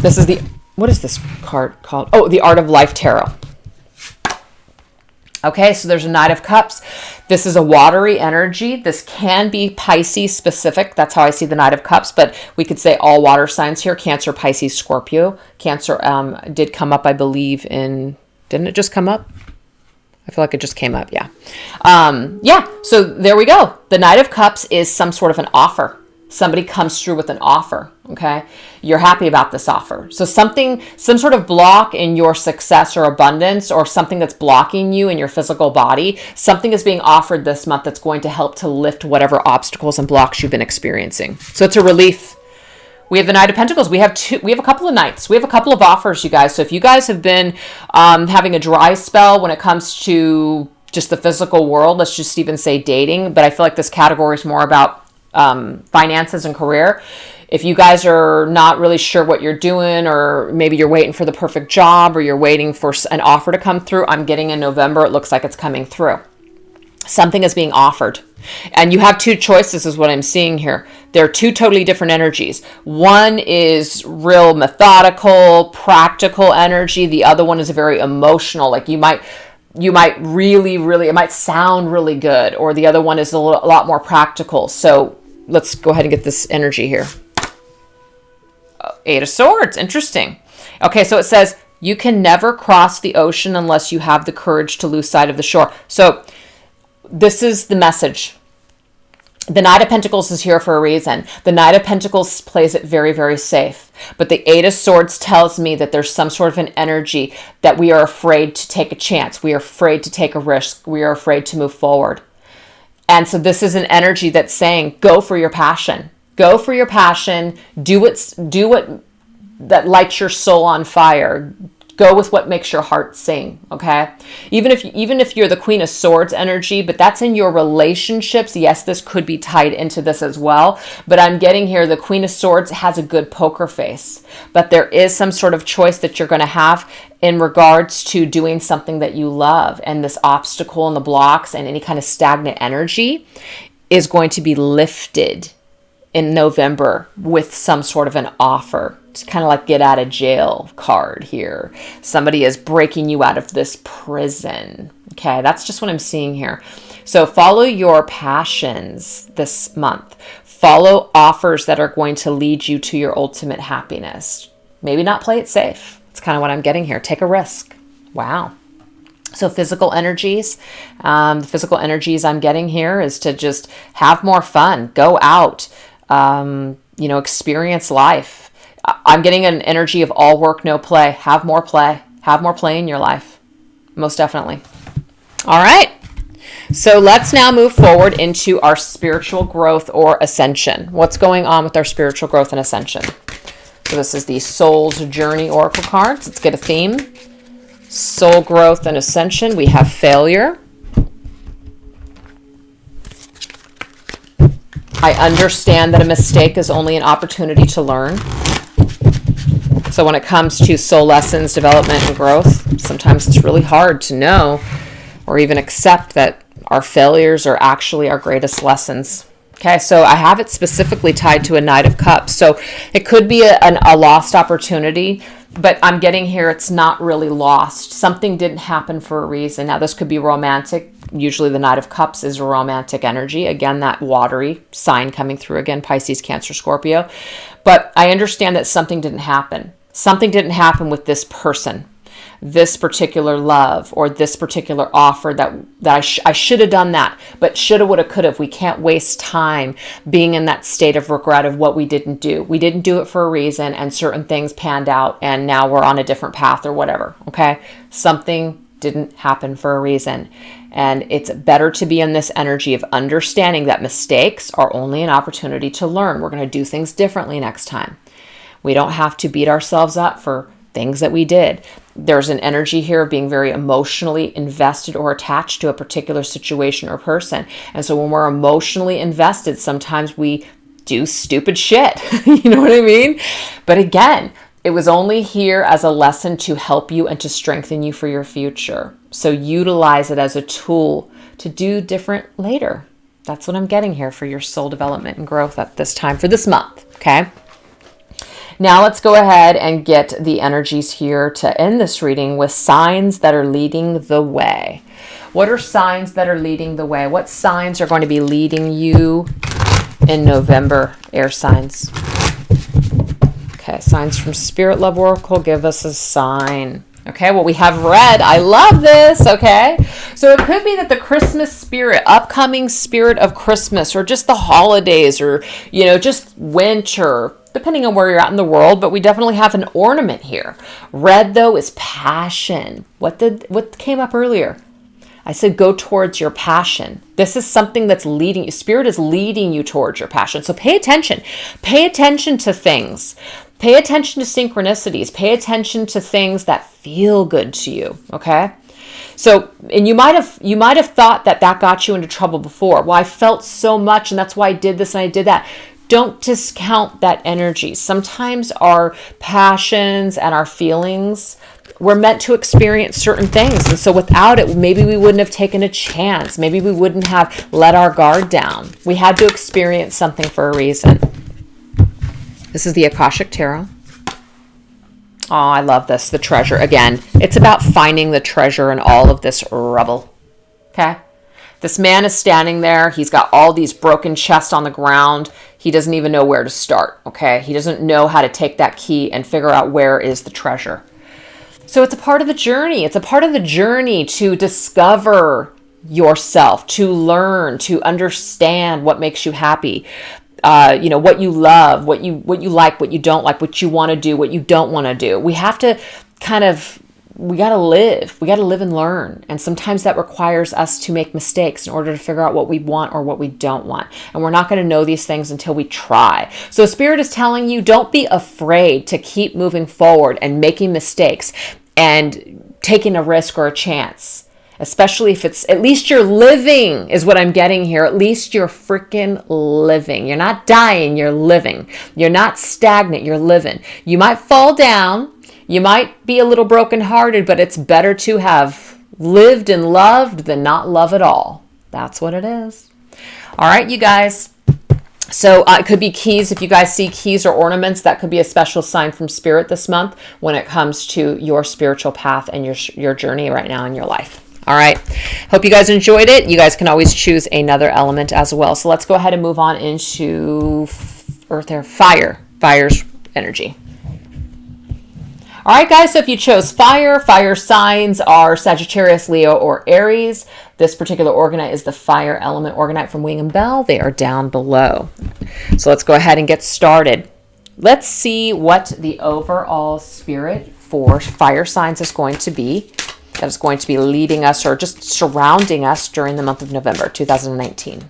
S1: This is what is this card called? Oh, the Art of Life Tarot. Okay, so there's a Knight of Cups. This is a watery energy. This can be Pisces specific. That's how I see the Knight of Cups, but we could say all water signs here: Cancer, Pisces, Scorpio. Cancer did come up, I believe, didn't it just come up? I feel like it just came up, yeah. Yeah, so there we go. The Knight of Cups is some sort of an offer. Somebody comes through with an offer, okay? You're happy about this offer. So some sort of block in your success or abundance, or something that's blocking you in your physical body, something is being offered this month that's going to help to lift whatever obstacles and blocks you've been experiencing. So it's a relief. We have the Knight of Pentacles. We have a couple of Knights. We have a couple of offers, you guys. So if you guys have been having a dry spell when it comes to just the physical world, let's just even say dating, but I feel like this category is more about finances and career. If you guys are not really sure what you're doing, or maybe you're waiting for the perfect job, or you're waiting for an offer to come through, I'm getting in November, it looks like it's coming through. Something is being offered. And you have two choices is what I'm seeing here. There are two totally different energies. One is real methodical, practical energy. The other one is very emotional. Like you might really, it might sound really good, or the other one is a lot more practical. So let's go ahead and get this energy here. Eight of Swords, interesting. Okay, so it says, you can never cross the ocean unless you have the courage to lose sight of the shore. So this is the message. The Knight of Pentacles is here for a reason. The Knight of Pentacles plays it very, very safe. But the Eight of Swords tells me that there's some sort of an energy that we are afraid to take a chance. We are afraid to take a risk. We are afraid to move forward. And so this is an energy that's saying, go for your passion. Go for your passion. Do what that lights your soul on fire. Go with what makes your heart sing, okay? Even if you're the Queen of Swords energy, but that's in your relationships. Yes, this could be tied into this as well, but I'm getting here the Queen of Swords has a good poker face, but there is some sort of choice that you're going to have in regards to doing something that you love, and this obstacle and the blocks and any kind of stagnant energy is going to be lifted in November with some sort of an offer. It's kind of like get out of jail card here. Somebody is breaking you out of this prison. Okay, that's just what I'm seeing here. So follow your passions this month. Follow offers that are going to lead you to your ultimate happiness. Maybe not play it safe. That's kind of what I'm getting here. Take a risk. Wow. So physical energies, the physical energies I'm getting here is to just have more fun, go out, experience life. I'm getting an energy of all work, no play. Have more play. Have more play in your life. Most definitely. All right. So let's now move forward into our spiritual growth or ascension. What's going on with our spiritual growth and ascension? So this is the Soul's Journey Oracle cards. Let's get a theme. Soul growth and ascension. We have failure. I understand that a mistake is only an opportunity to learn. So when it comes to soul lessons, development, and growth, sometimes it's really hard to know or even accept that our failures are actually our greatest lessons. Okay, so I have it specifically tied to a Knight of Cups. So it could be a lost opportunity, but I'm getting here it's not really lost. Something didn't happen for a reason. Now, this could be romantic. Usually the Knight of Cups is a romantic energy. Again, that watery sign coming through again, Pisces, Cancer, Scorpio. But I understand that something didn't happen. Something didn't happen with this person, this particular love, or this particular offer that I should have done that, but shoulda, woulda, coulda. We can't waste time being in that state of regret of what we didn't do. We didn't do it for a reason, and certain things panned out, and now we're on a different path or whatever, okay? Something didn't happen for a reason. And it's better to be in this energy of understanding that mistakes are only an opportunity to learn. We're going to do things differently next time. We don't have to beat ourselves up for things that we did. There's an energy here of being very emotionally invested or attached to a particular situation or person. And so when we're emotionally invested, sometimes we do stupid shit. You know what I mean? But again, it was only here as a lesson to help you and to strengthen you for your future. So utilize it as a tool to do different later. That's what I'm getting here for your soul development and growth at this time for this month. Okay. Now let's go ahead and get the energies here to end this reading with signs that are leading the way. What are signs that are leading the way? What signs are going to be leading you in November, air signs? Okay, signs from Spirit Love Oracle, give us a sign. Okay, well, we have red. I love this, okay? So it could be that the Christmas spirit, upcoming spirit of Christmas, or just the holidays, or, you know, just winter, depending on where you're at in the world, but we definitely have an ornament here. Red, though, is passion. What came up earlier? I said go towards your passion. This is something that's leading you. Spirit is leading you towards your passion. So pay attention. Pay attention to things. Pay attention to synchronicities. Pay attention to things that feel good to you, okay? So, and you might have thought that got you into trouble before. Well, I felt so much, and that's why I did this and I did that. Don't discount that energy. Sometimes our passions and our feelings, we're meant to experience certain things. And so without it, maybe we wouldn't have taken a chance. Maybe we wouldn't have let our guard down. We had to experience something for a reason. This is the Akashic Tarot. Oh, I love this. The treasure. Again, it's about finding the treasure in all of this rubble. Okay? This man is standing there. He's got all these broken chests on the ground. He doesn't even know where to start. Okay? He doesn't know how to take that key and figure out where is the treasure. So it's a part of the journey. It's a part of the journey to discover yourself, to learn, to understand what makes you happy. What you love, what you like, what you don't like, what you want to do, what you don't want to do. We have to we got to live and learn. And sometimes that requires us to make mistakes in order to figure out what we want or what we don't want. And we're not going to know these things until we try. So Spirit is telling you, don't be afraid to keep moving forward and making mistakes and taking a risk or a chance. Especially if it's, at least you're living is what I'm getting here. At least you're freaking living. You're not dying, you're living. You're not stagnant, you're living. You might fall down. You might be a little brokenhearted, but it's better to have lived and loved than not love at all. That's what it is. All right, you guys. So it could be keys. If you guys see keys or ornaments, that could be a special sign from Spirit this month when it comes to your spiritual path and your journey right now in your life. All right. Hope you guys enjoyed it. You guys can always choose another element as well. So let's go ahead and move on into Earth, Air, Fire. Fire's energy. All right, guys. So if you chose fire, fire signs are Sagittarius, Leo, or Aries. This particular organite is the fire element organite from Wing and Bell. They are down below. So let's go ahead and get started. Let's see what the overall spirit for fire signs is going to be. That is going to be leading us or just surrounding us during the month of November 2019.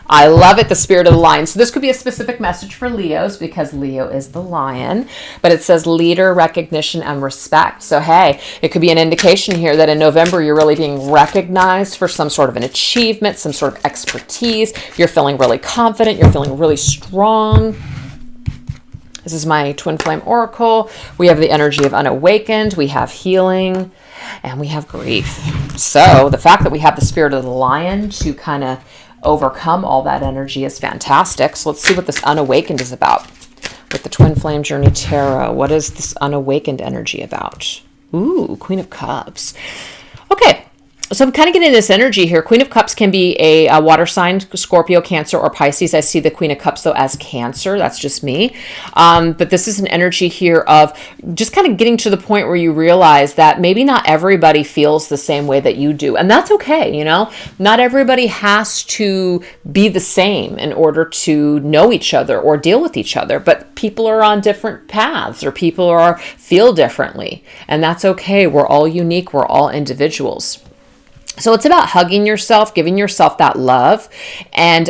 S1: I love it, the spirit of the lion. So this could be a specific message for Leos because Leo is the lion, but it says leader, recognition, and respect. So hey, it could be an indication here that in November you're really being recognized for some sort of an achievement, some sort of expertise. You're feeling really confident. You're feeling really strong. This is my twin flame oracle. We have the energy of unawakened. We have healing. And we have grief. So the fact that we have the spirit of the lion to kind of overcome all that energy is fantastic. So let's see what this unawakened is about with the Twin Flame Journey Tarot. What is this unawakened energy about? Ooh, Queen of Cups. Okay. So I'm kind of getting this energy here. Queen of Cups can be a water sign, Scorpio, Cancer, or Pisces. I see the Queen of Cups, though, as Cancer. That's just me. But this is an energy here of just kind of getting to the point where you realize that maybe not everybody feels the same way that you do. And that's okay, you know? Not everybody has to be the same in order to know each other or deal with each other. But people are on different paths or people feel differently. And that's okay. We're all unique. We're all individuals. So it's about hugging yourself, giving yourself that love, and,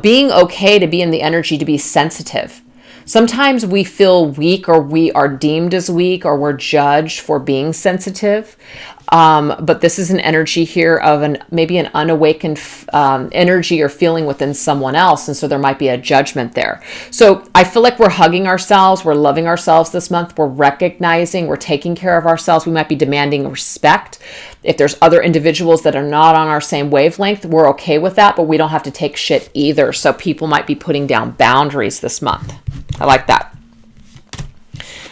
S1: being okay to be in the energy to be sensitive. Sometimes we feel weak or we are deemed as weak or we're judged for being sensitive. But this is an energy here of maybe an unawakened energy or feeling within someone else. And so there might be a judgment there. So I feel like we're hugging ourselves. We're loving ourselves this month. We're recognizing, we're taking care of ourselves. We might be demanding respect. If there's other individuals that are not on our same wavelength, we're okay with that, but we don't have to take shit either. So people might be putting down boundaries this month. I like that.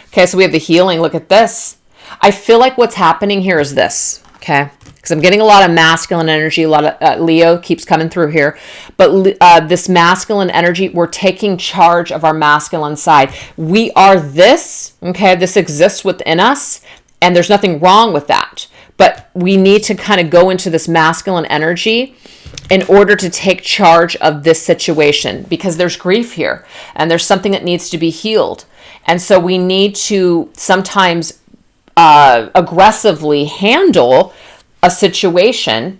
S1: Okay, so we have the healing. Look at this. I feel like what's happening here is this, okay? Because I'm getting a lot of masculine energy. A lot of Leo keeps coming through here. But this masculine energy, we're taking charge of our masculine side. We are this, okay? This exists within us, and there's nothing wrong with that. But we need to kind of go into this masculine energy in order to take charge of this situation because there's grief here and there's something that needs to be healed. And so we need to sometimes aggressively handle a situation,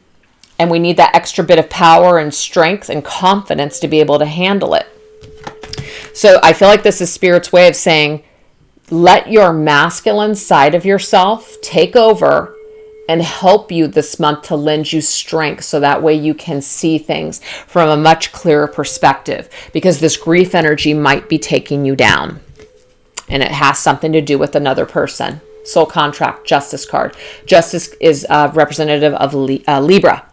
S1: and we need that extra bit of power and strength and confidence to be able to handle it. So I feel like this is Spirit's way of saying, let your masculine side of yourself take over and help you this month to lend you strength so that way you can see things from a much clearer perspective, because this grief energy might be taking you down and it has something to do with another person. Soul contract, Justice card. Justice is representative of Libra.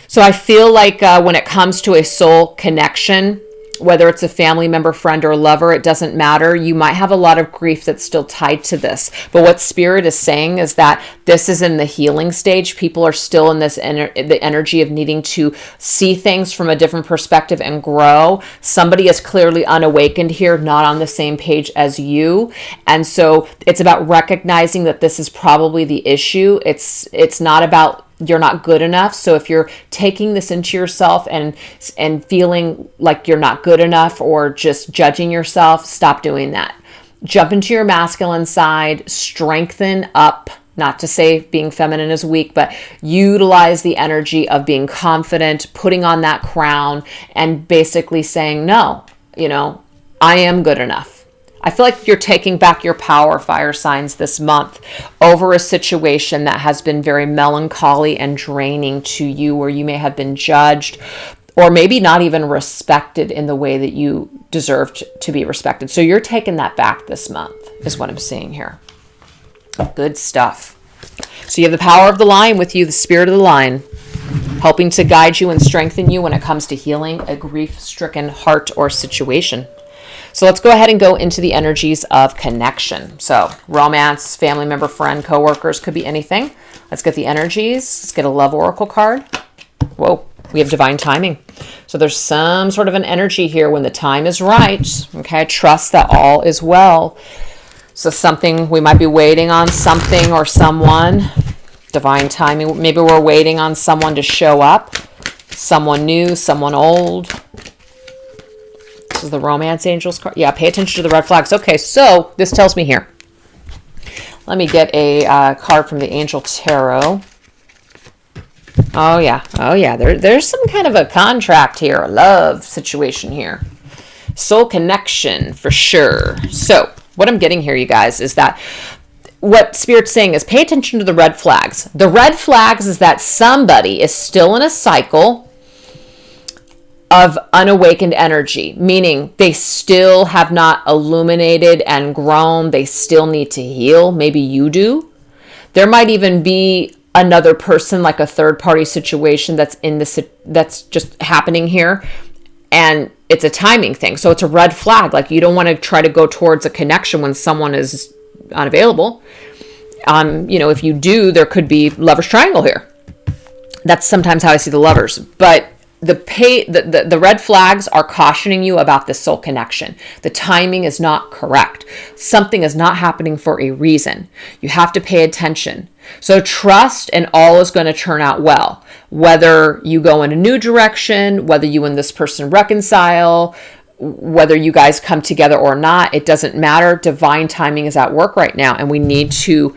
S1: So I feel like when it comes to a soul connection, whether it's a family member, friend, or lover, it doesn't matter. You might have a lot of grief that's still tied to this. But what Spirit is saying is that this is in the healing stage. People are still in this the energy of needing to see things from a different perspective and grow. Somebody is clearly unawakened here, not on the same page as you. And so it's about recognizing that this is probably the issue. It's not about you're not good enough. So if you're taking this into yourself and feeling like you're not good enough or just judging yourself, stop doing that. Jump into your masculine side, strengthen up, not to say being feminine is weak, but utilize the energy of being confident, putting on that crown, and basically saying, no, I am good enough. I feel like you're taking back your power, fire signs, this month over a situation that has been very melancholy and draining to you, where you may have been judged or maybe not even respected in the way that you deserved to be respected. So you're taking that back this month is what I'm seeing here. Good stuff. So you have the power of the lion with you, the spirit of the lion, helping to guide you and strengthen you when it comes to healing a grief-stricken heart or situation. So let's go ahead and go into the energies of connection. So romance, family member, friend, coworkers, could be anything. Let's get the energies. Let's get a love oracle card. Whoa, we have divine timing. So there's some sort of an energy here when the time is right. Okay, trust that all is well. So something, we might be waiting on something or someone. Divine timing. Maybe we're waiting on someone to show up. Someone new, someone old. This is the romance angels card. Yeah, pay attention to the red flags. Okay, so this tells me here. Let me get a card from the Angel Tarot. Oh yeah. Oh yeah. There's some kind of a contract here, a love situation here. Soul connection for sure. So what I'm getting here, you guys, is that what Spirit's saying is pay attention to the red flags. The red flags is that somebody is still in a cycle of unawakened energy, meaning they still have not illuminated and grown. They still need to heal. Maybe you do. There might even be another person, like a third party situation that's just happening here. And it's a timing thing. So it's a red flag. Like you don't want to try to go towards a connection when someone is unavailable. If you do, there could be lover's triangle here. That's sometimes how I see the lovers. But the red flags are cautioning you about this soul connection. The timing is not correct. Something is not happening for a reason. You have to pay attention. So trust, and all is going to turn out well. Whether you go in a new direction, whether you and this person reconcile, whether you guys come together or not, it doesn't matter. Divine timing is at work right now, and we need to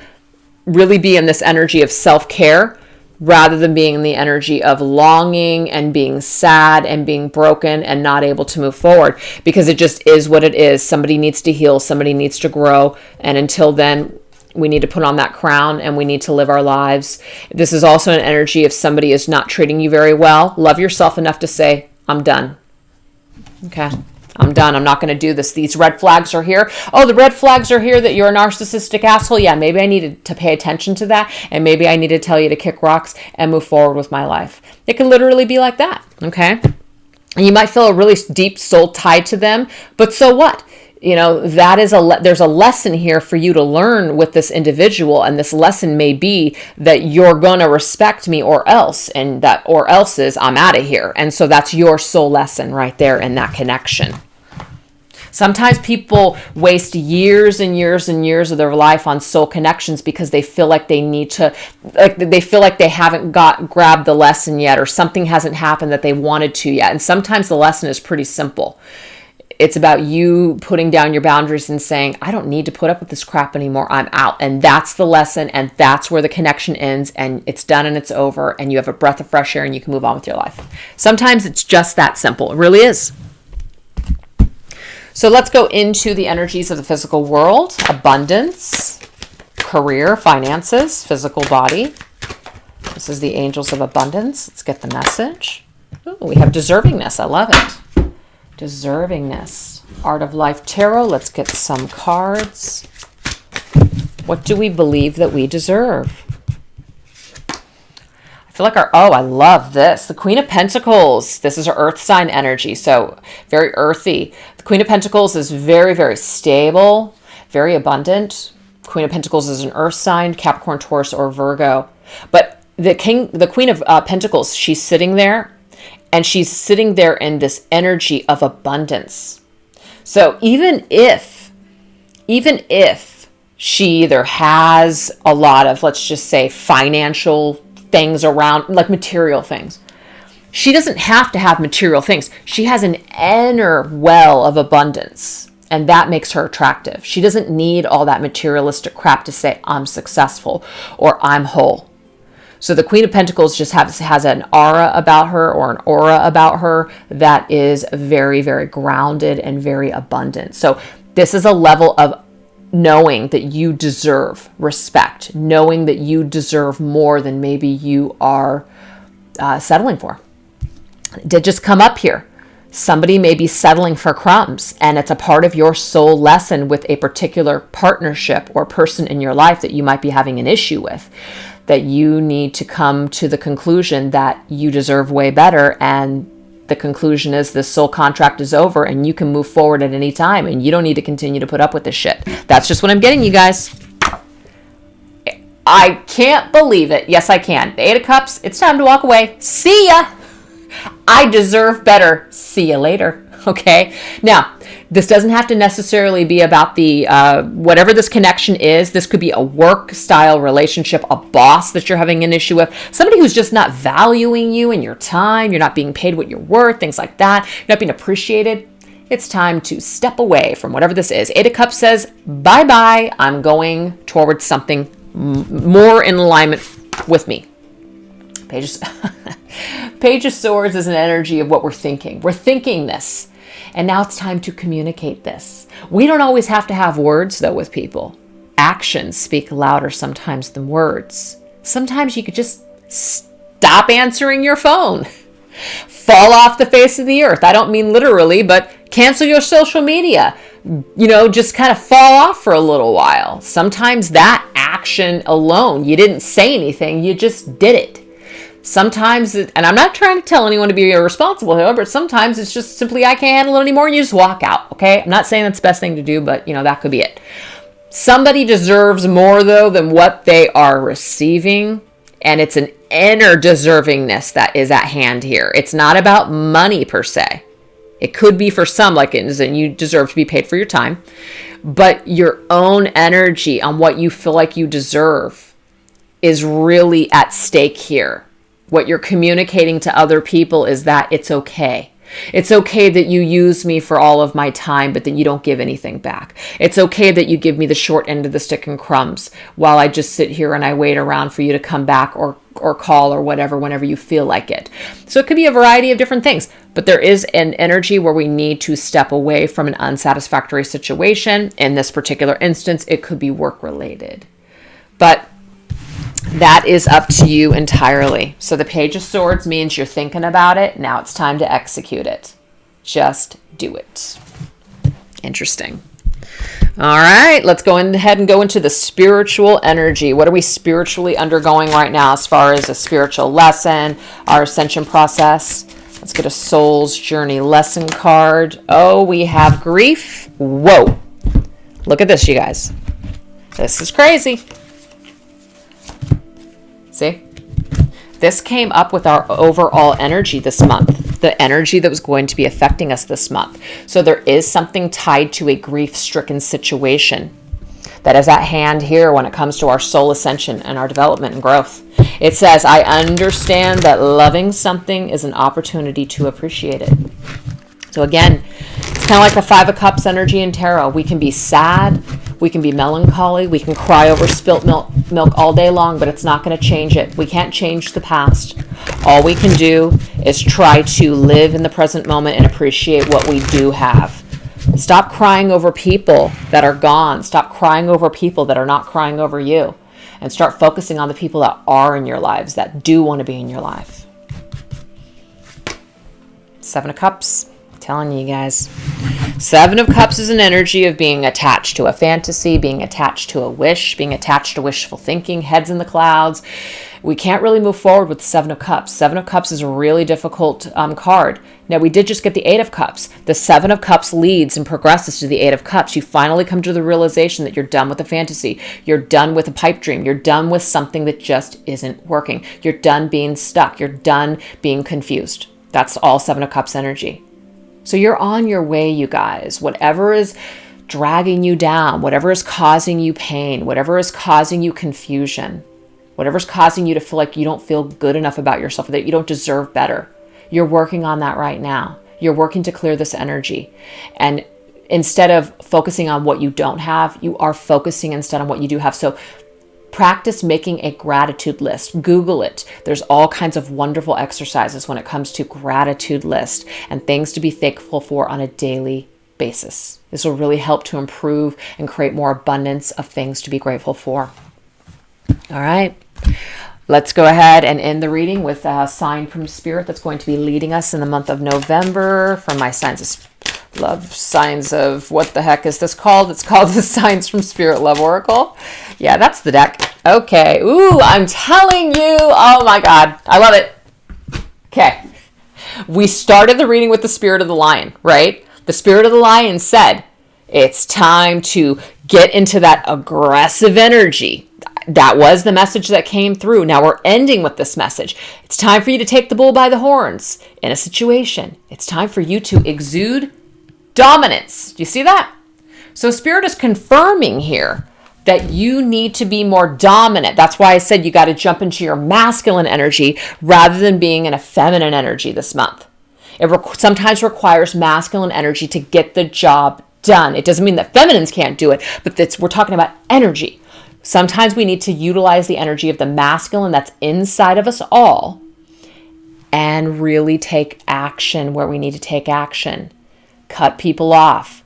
S1: really be in this energy of self-care rather than being in the energy of longing and being sad and being broken and not able to move forward, because it just is what it is. Somebody needs to heal, somebody needs to grow, and until then, we need to put on that crown and we need to live our lives. This is also an energy if somebody is not treating you very well, love yourself enough to say, I'm done. Okay, I'm done. I'm not going to do this. These red flags are here. Oh, the red flags are here that you're a narcissistic asshole. Yeah, maybe I needed to pay attention to that. And maybe I need to tell you to kick rocks and move forward with my life. It can literally be like that. Okay. And you might feel a really deep soul tied to them, but so what? That is there's a lesson here for you to learn with this individual. And this lesson may be that you're going to respect me or else, and that or else is I'm out of here. And so that's your soul lesson right there in that connection. Sometimes people waste years and years and years of their life on soul connections because they feel like they need to, they feel like they haven't grabbed the lesson yet, or something hasn't happened that they wanted to yet. And sometimes the lesson is pretty simple. It's about you putting down your boundaries and saying, I don't need to put up with this crap anymore. I'm out. And that's the lesson. And that's where the connection ends, and it's done and it's over, and you have a breath of fresh air and you can move on with your life. Sometimes it's just that simple. It really is. So let's go into the energies of the physical world. Abundance, career, finances, physical body. This is the angels of abundance. Let's get the message. Ooh, we have deservingness. I love it. Deservingness. Art of Life Tarot. Let's get some cards. What do we believe that we deserve? I feel like I love this. The Queen of Pentacles. This is our earth sign energy. So very earthy. The Queen of Pentacles is very, very stable, very abundant. Queen of Pentacles is an earth sign, Capricorn, Taurus, or Virgo. But the Queen of Pentacles, she's sitting there. And she's sitting there in this energy of abundance. So even if she either has a lot of, let's just say, financial things around, like material things, she doesn't have to have material things. She has an inner well of abundance, and that makes her attractive. She doesn't need all that materialistic crap to say, I'm successful or I'm whole. So the Queen of Pentacles just has an aura about her, or an aura about her that is very, very grounded and very abundant. So this is a level of knowing that you deserve respect, knowing that you deserve more than maybe you are settling for. It did just come up here. Somebody may be settling for crumbs, and it's a part of your soul lesson with a particular partnership or person in your life that you might be having an issue with, that you need to come to the conclusion that you deserve way better. And the conclusion is this soul contract is over and you can move forward at any time, and you don't need to continue to put up with this shit. That's just what I'm getting, you guys. I can't believe it. Yes, I can. The Eight of Cups, it's time to walk away. See ya. I deserve better. See you later. Okay. Now, this doesn't have to necessarily be about the, whatever this connection is. This could be a work style relationship, a boss that you're having an issue with, somebody who's just not valuing you and your time. You're not being paid what you're worth, things like that. You're not being appreciated. It's time to step away from whatever this is. Eight of Cups says, bye-bye. I'm going towards something more in alignment with me. Page of Swords is an energy of what we're thinking. We're thinking this. And now it's time to communicate this. We don't always have to have words, though, with people. Actions speak louder sometimes than words. Sometimes you could just stop answering your phone. Fall off the face of the earth. I don't mean literally, but cancel your social media. Just kind of fall off for a little while. Sometimes that action alone, you didn't say anything, you just did it. Sometimes, and I'm not trying to tell anyone to be irresponsible, however, sometimes it's just simply, I can't handle it anymore, and you just walk out, okay? I'm not saying that's the best thing to do, but, that could be it. Somebody deserves more, though, than what they are receiving, and it's an inner deservingness that is at hand here. It's not about money, per se. It could be for some, like it is, and you deserve to be paid for your time, but your own energy on what you feel like you deserve is really at stake here. What you're communicating to other people is that it's okay. It's okay that you use me for all of my time, but that you don't give anything back. It's okay that you give me the short end of the stick and crumbs while I just sit here and I wait around for you to come back or call or whatever, whenever you feel like it. So it could be a variety of different things, but there is an energy where we need to step away from an unsatisfactory situation. In this particular instance, it could be work related, but that is up to you entirely. So the Page of Swords means you're thinking about it. Now it's time to execute it. Just do it. Interesting. All right, let's go ahead and go into the spiritual energy. What are we spiritually undergoing right now as far as a spiritual lesson, our ascension process? Let's get a soul's journey lesson card. Oh, we have grief. Whoa. Look at this, you guys. This is crazy. See? This came up with our overall energy this month, the energy that was going to be affecting us this month. So there is something tied to a grief-stricken situation that is at hand here when it comes to our soul ascension and our development and growth. It says, I understand that loving something is an opportunity to appreciate it. So again, it's kind of like the Five of Cups energy in tarot. We can be sad, we can be melancholy, we can cry over spilt milk all day long, but it's not going to change it. We can't change the past. All we can do is try to live in the present moment and appreciate what we do have. Stop crying over people that are gone. Stop crying over people that are not crying over you. And start focusing on the people that are in your lives, that do want to be in your life. Seven of Cups. Telling you guys. Seven of Cups is an energy of being attached to a fantasy, being attached to a wish, being attached to wishful thinking, heads in the clouds. We can't really move forward with the Seven of Cups. Seven of Cups is a really difficult card. Now, we did just get the Eight of Cups. The Seven of Cups leads and progresses to the Eight of Cups. You finally come to the realization that you're done with the fantasy. You're done with a pipe dream. You're done with something that just isn't working. You're done being stuck. You're done being confused. That's all Seven of Cups energy. So you're on your way, you guys. Whatever is dragging you down, whatever is causing you pain, whatever is causing you confusion, whatever's causing you to feel like you don't feel good enough about yourself, that you don't deserve better, you're working on that right now. You're working to clear this energy. And instead of focusing on what you don't have, you are focusing instead on what you do have. So practice making a gratitude list. Google it. There's all kinds of wonderful exercises when it comes to gratitude list and things to be thankful for on a daily basis. This will really help to improve and create more abundance of things to be grateful for. All right. Let's go ahead and end the reading with a sign from Spirit that's going to be leading us in the month of November from my signs of what the heck is this called? It's called the Signs from Spirit Love Oracle. Yeah, that's the deck. Okay. Ooh, I'm telling you. Oh my God. I love it. Okay. We started the reading with the Spirit of the Lion, right? The Spirit of the Lion said, it's time to get into that aggressive energy. That was the message that came through. Now we're ending with this message. It's time for you to take the bull by the horns in a situation. It's time for you to exude dominance. Do you see that? So Spirit is confirming here that you need to be more dominant. That's why I said you got to jump into your masculine energy rather than being in a feminine energy this month. It sometimes requires masculine energy to get the job done. It doesn't mean that feminines can't do it, but we're talking about energy. Sometimes we need to utilize the energy of the masculine that's inside of us all and really take action where we need to take action. Cut people off,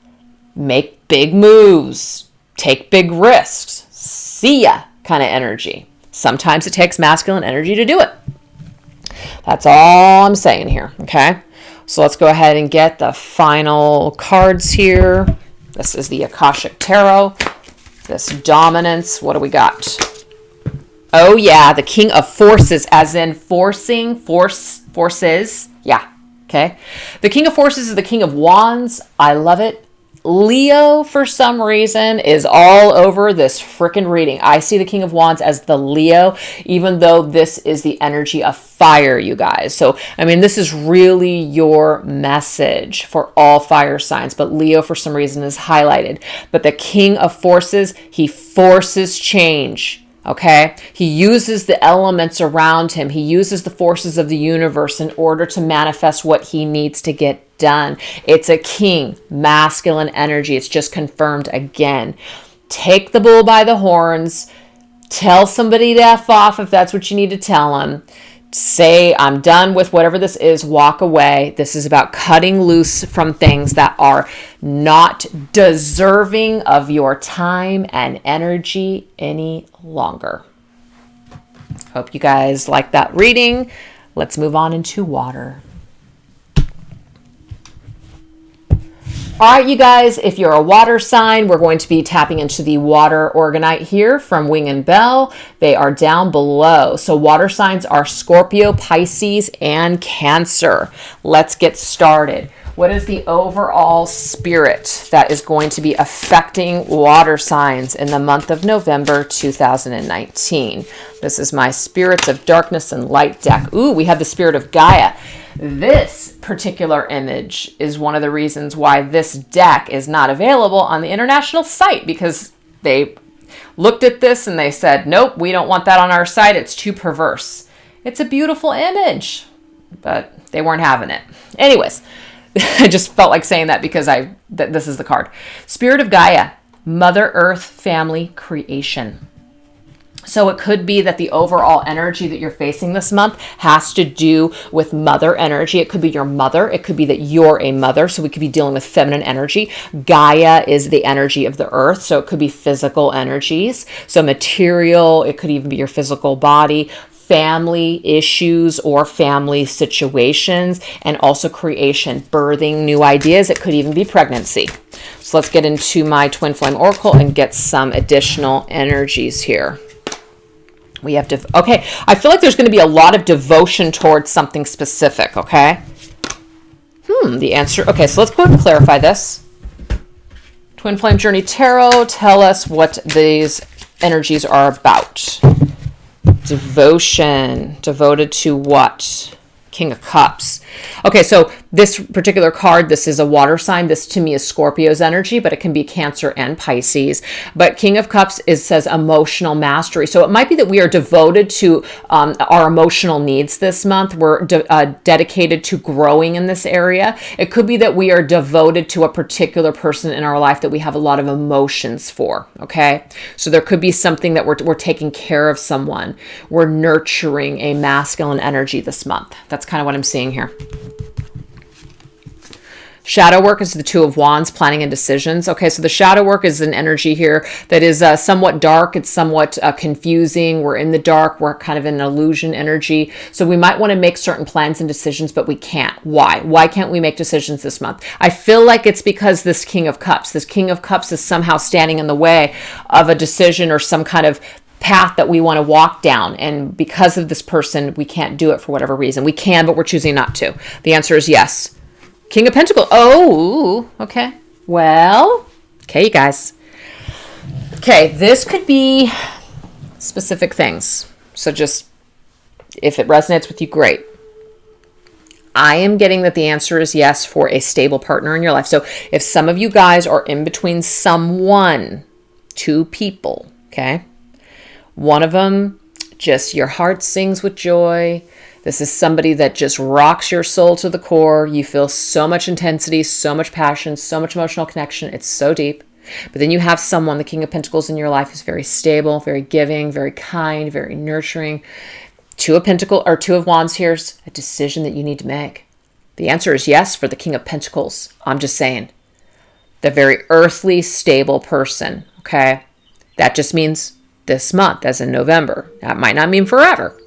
S1: make big moves, take big risks, see ya kind of energy. Sometimes it takes masculine energy to do it. That's all I'm saying here, okay? So let's go ahead and get the final cards here. This is the Akashic Tarot. This dominance, what do we got? Oh yeah, the King of Forces, as in forces. Yeah, okay. The King of Forces is the King of Wands. I love it. Leo, for some reason, is all over this freaking reading. I see the King of Wands as the Leo, even though this is the energy of fire, you guys. So, I mean, this is really your message for all fire signs, but Leo, for some reason, is highlighted. But the King of Forces, he forces change. Okay, he uses the elements around him. He uses the forces of the universe in order to manifest what he needs to get done. It's a king, masculine energy. It's just confirmed again. Take the bull by the horns. Tell somebody to F off if that's what you need to tell them. Say, I'm done with whatever this is, walk away. This is about cutting loose from things that are not deserving of your time and energy any longer. Hope you guys like that reading. Let's move on into water. All right, you guys, if you're a water sign, we're going to be tapping into the water organite here from Wing and Bell. They are down below. So water signs are Scorpio, Pisces, and Cancer. Let's get started. What is the overall spirit that is going to be affecting water signs in the month of November 2019? This is my Spirits of Darkness and Light deck. Ooh, we have the Spirit of Gaia. This particular image is one of the reasons why this deck is not available on the international site, because they looked at this and they said, nope, we don't want that on our site. It's too perverse. It's a beautiful image, but they weren't having it. Anyways, I just felt like saying that because this is the card. Spirit of Gaia, Mother Earth, family, creation. So it could be that the overall energy that you're facing this month has to do with mother energy. It could be your mother. It could be that you're a mother. So we could be dealing with feminine energy. Gaia is the energy of the earth. So it could be physical energies. So material, it could even be your physical body, family issues or family situations, and also creation, birthing new ideas. It could even be pregnancy. So let's get into my Twin Flame Oracle and get some additional energies here. We have to, okay, I feel like there's going to be a lot of devotion towards something specific, okay? The answer, okay, so let's go ahead and clarify this. Twin Flame Journey Tarot, tell us what these energies are about. Devotion, devoted to what? King of Cups. Okay, so this particular card, this is a water sign. This to me is Scorpio's energy, but it can be Cancer and Pisces. But King of Cups says emotional mastery. So it might be that we are devoted to our emotional needs this month. We're dedicated to growing in this area. It could be that we are devoted to a particular person in our life that we have a lot of emotions for, okay? So there could be something that we're taking care of someone. We're nurturing a masculine energy this month. That's kind of what I'm seeing here. Shadow work is the Two of Wands, planning and decisions. Okay, so the shadow work is an energy here that is somewhat dark. It's somewhat confusing. We're in the dark. We're kind of in an illusion energy. So we might want to make certain plans and decisions, but we can't. Why? Why can't we make decisions this month? I feel like it's because this King of Cups is somehow standing in the way of a decision or some kind of path that we want to walk down. And because of this person, we can't do it for whatever reason. We can, but we're choosing not to. The answer is yes. King of Pentacles. Oh, okay. Well, okay, you guys. Okay, this could be specific things. So just, if it resonates with you, great. I am getting that the answer is yes for a stable partner in your life. So if some of you guys are in between someone, two people, okay? One of them, just your heart sings with joy. This is somebody that just rocks your soul to the core. You feel so much intensity, so much passion, so much emotional connection. It's so deep. But then you have someone, the King of Pentacles in your life, who's very stable, very giving, very kind, very nurturing. Two of Pentacles or Two of Wands. Here's a decision that you need to make. The answer is yes for the King of Pentacles. I'm just saying. The very earthly, stable person. Okay. That just means this month, as in November. That might not mean forever.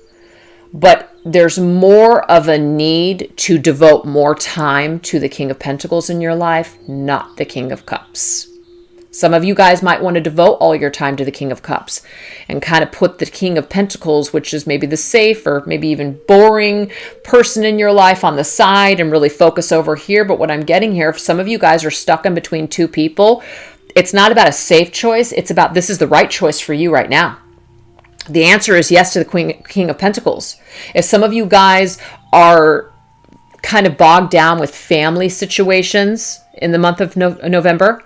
S1: But there's more of a need to devote more time to the King of Pentacles in your life, not the King of Cups. Some of you guys might want to devote all your time to the King of Cups and kind of put the King of Pentacles, which is maybe the safe or maybe even boring person in your life, on the side and really focus over here. But what I'm getting here, if some of you guys are stuck in between two people, it's not about a safe choice. It's about this is the right choice for you right now. The answer is yes to the King of Pentacles. If some of you guys are kind of bogged down with family situations in the month of November,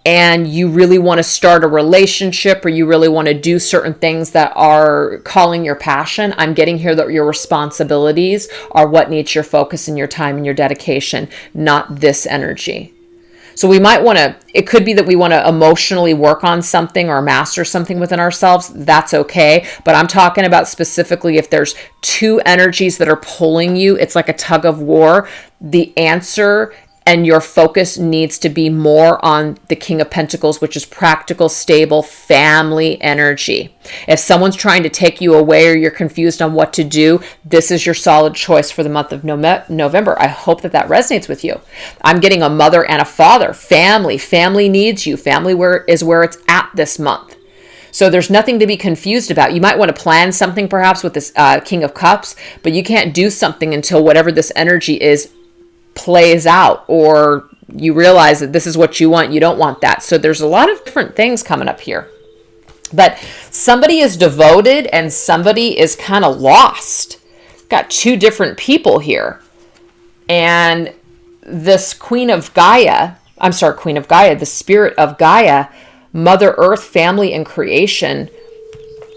S1: and you really want to start a relationship or you really want to do certain things that are calling your passion, I'm getting here that your responsibilities are what needs your focus and your time and your dedication, not this energy. So we might want to, it could be that we want to emotionally work on something or master something within ourselves. That's okay. But I'm talking about specifically if there's two energies that are pulling you, it's like a tug of war. The answer and your focus needs to be more on the King of Pentacles, which is practical, stable, family energy. If someone's trying to take you away or you're confused on what to do, this is your solid choice for the month of November. I hope that resonates with you. I'm getting a mother and a father. Family needs you. Family is where it's at this month. So there's nothing to be confused about. You might want to plan something perhaps with this King of Cups, but you can't do something until whatever this energy is plays out, or you realize that this is what you want. You don't want that. So there's a lot of different things coming up here. But somebody is devoted and somebody is kind of lost. Got two different people here. And this Queen of Gaia, the spirit of Gaia, Mother Earth, family, and creation.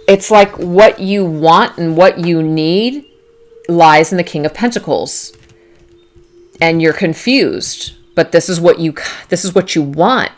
S1: It's like what you want and what you need lies in the King of Pentacles. And you're confused, but this is what you want.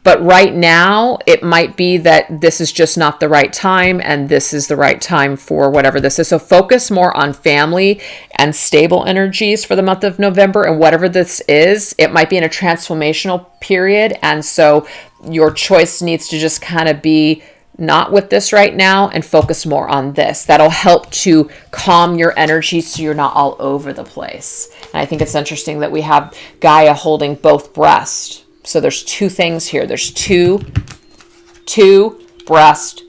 S1: But right now, it might be that this is just not the right time, and this is the right time for whatever this is. So focus more on family and stable energies for the month of November, and whatever this is, it might be in a transformational period, and so your choice needs to just kind of be not with this right now and focus more on this. That'll help to calm your energy so you're not all over the place. And I think it's interesting that we have Gaia holding both breasts. So there's two things here. There's two breast,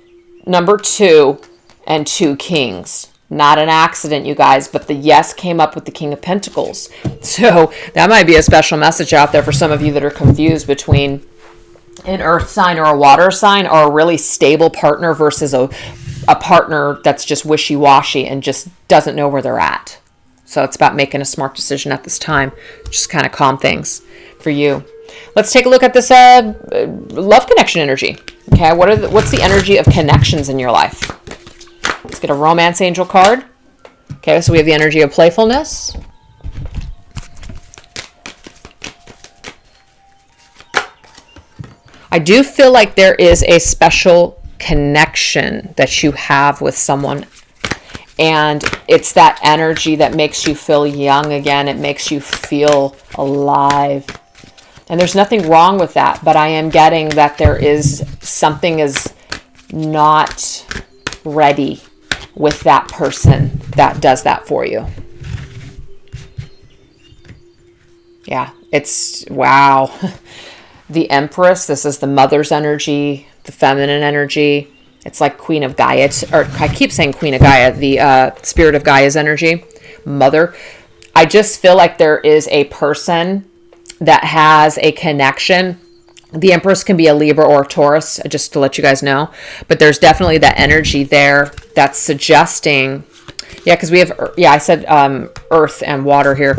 S1: number 2, and 2 kings. Not an accident, you guys, but the yes came up with the King of Pentacles. So that might be a special message out there for some of you that are confused between an earth sign or a water sign, or a really stable partner versus a partner that's just wishy-washy and just doesn't know where they're at. So it's about making a smart decision at this time. Just kind of calm things for you. Let's take a look at this love connection energy. Okay, what's the energy of connections in your life? Let's get a romance angel card. Okay, so we have the energy of playfulness. I do feel like there is a special connection that you have with someone, and it's that energy that makes you feel young again. It makes you feel alive, and there's nothing wrong with that, but I am getting that there is something is not ready with that person that does that for you. Yeah, it's wow. The Empress, this is the mother's energy, the feminine energy. It's like Queen of Gaia, or I keep saying Queen of Gaia, the spirit of Gaia's energy, mother. I just feel like there is a person that has a connection. The Empress can be a Libra or a Taurus, just to let you guys know. But there's definitely that energy there that's suggesting, yeah, because we have, yeah, I said earth and water here.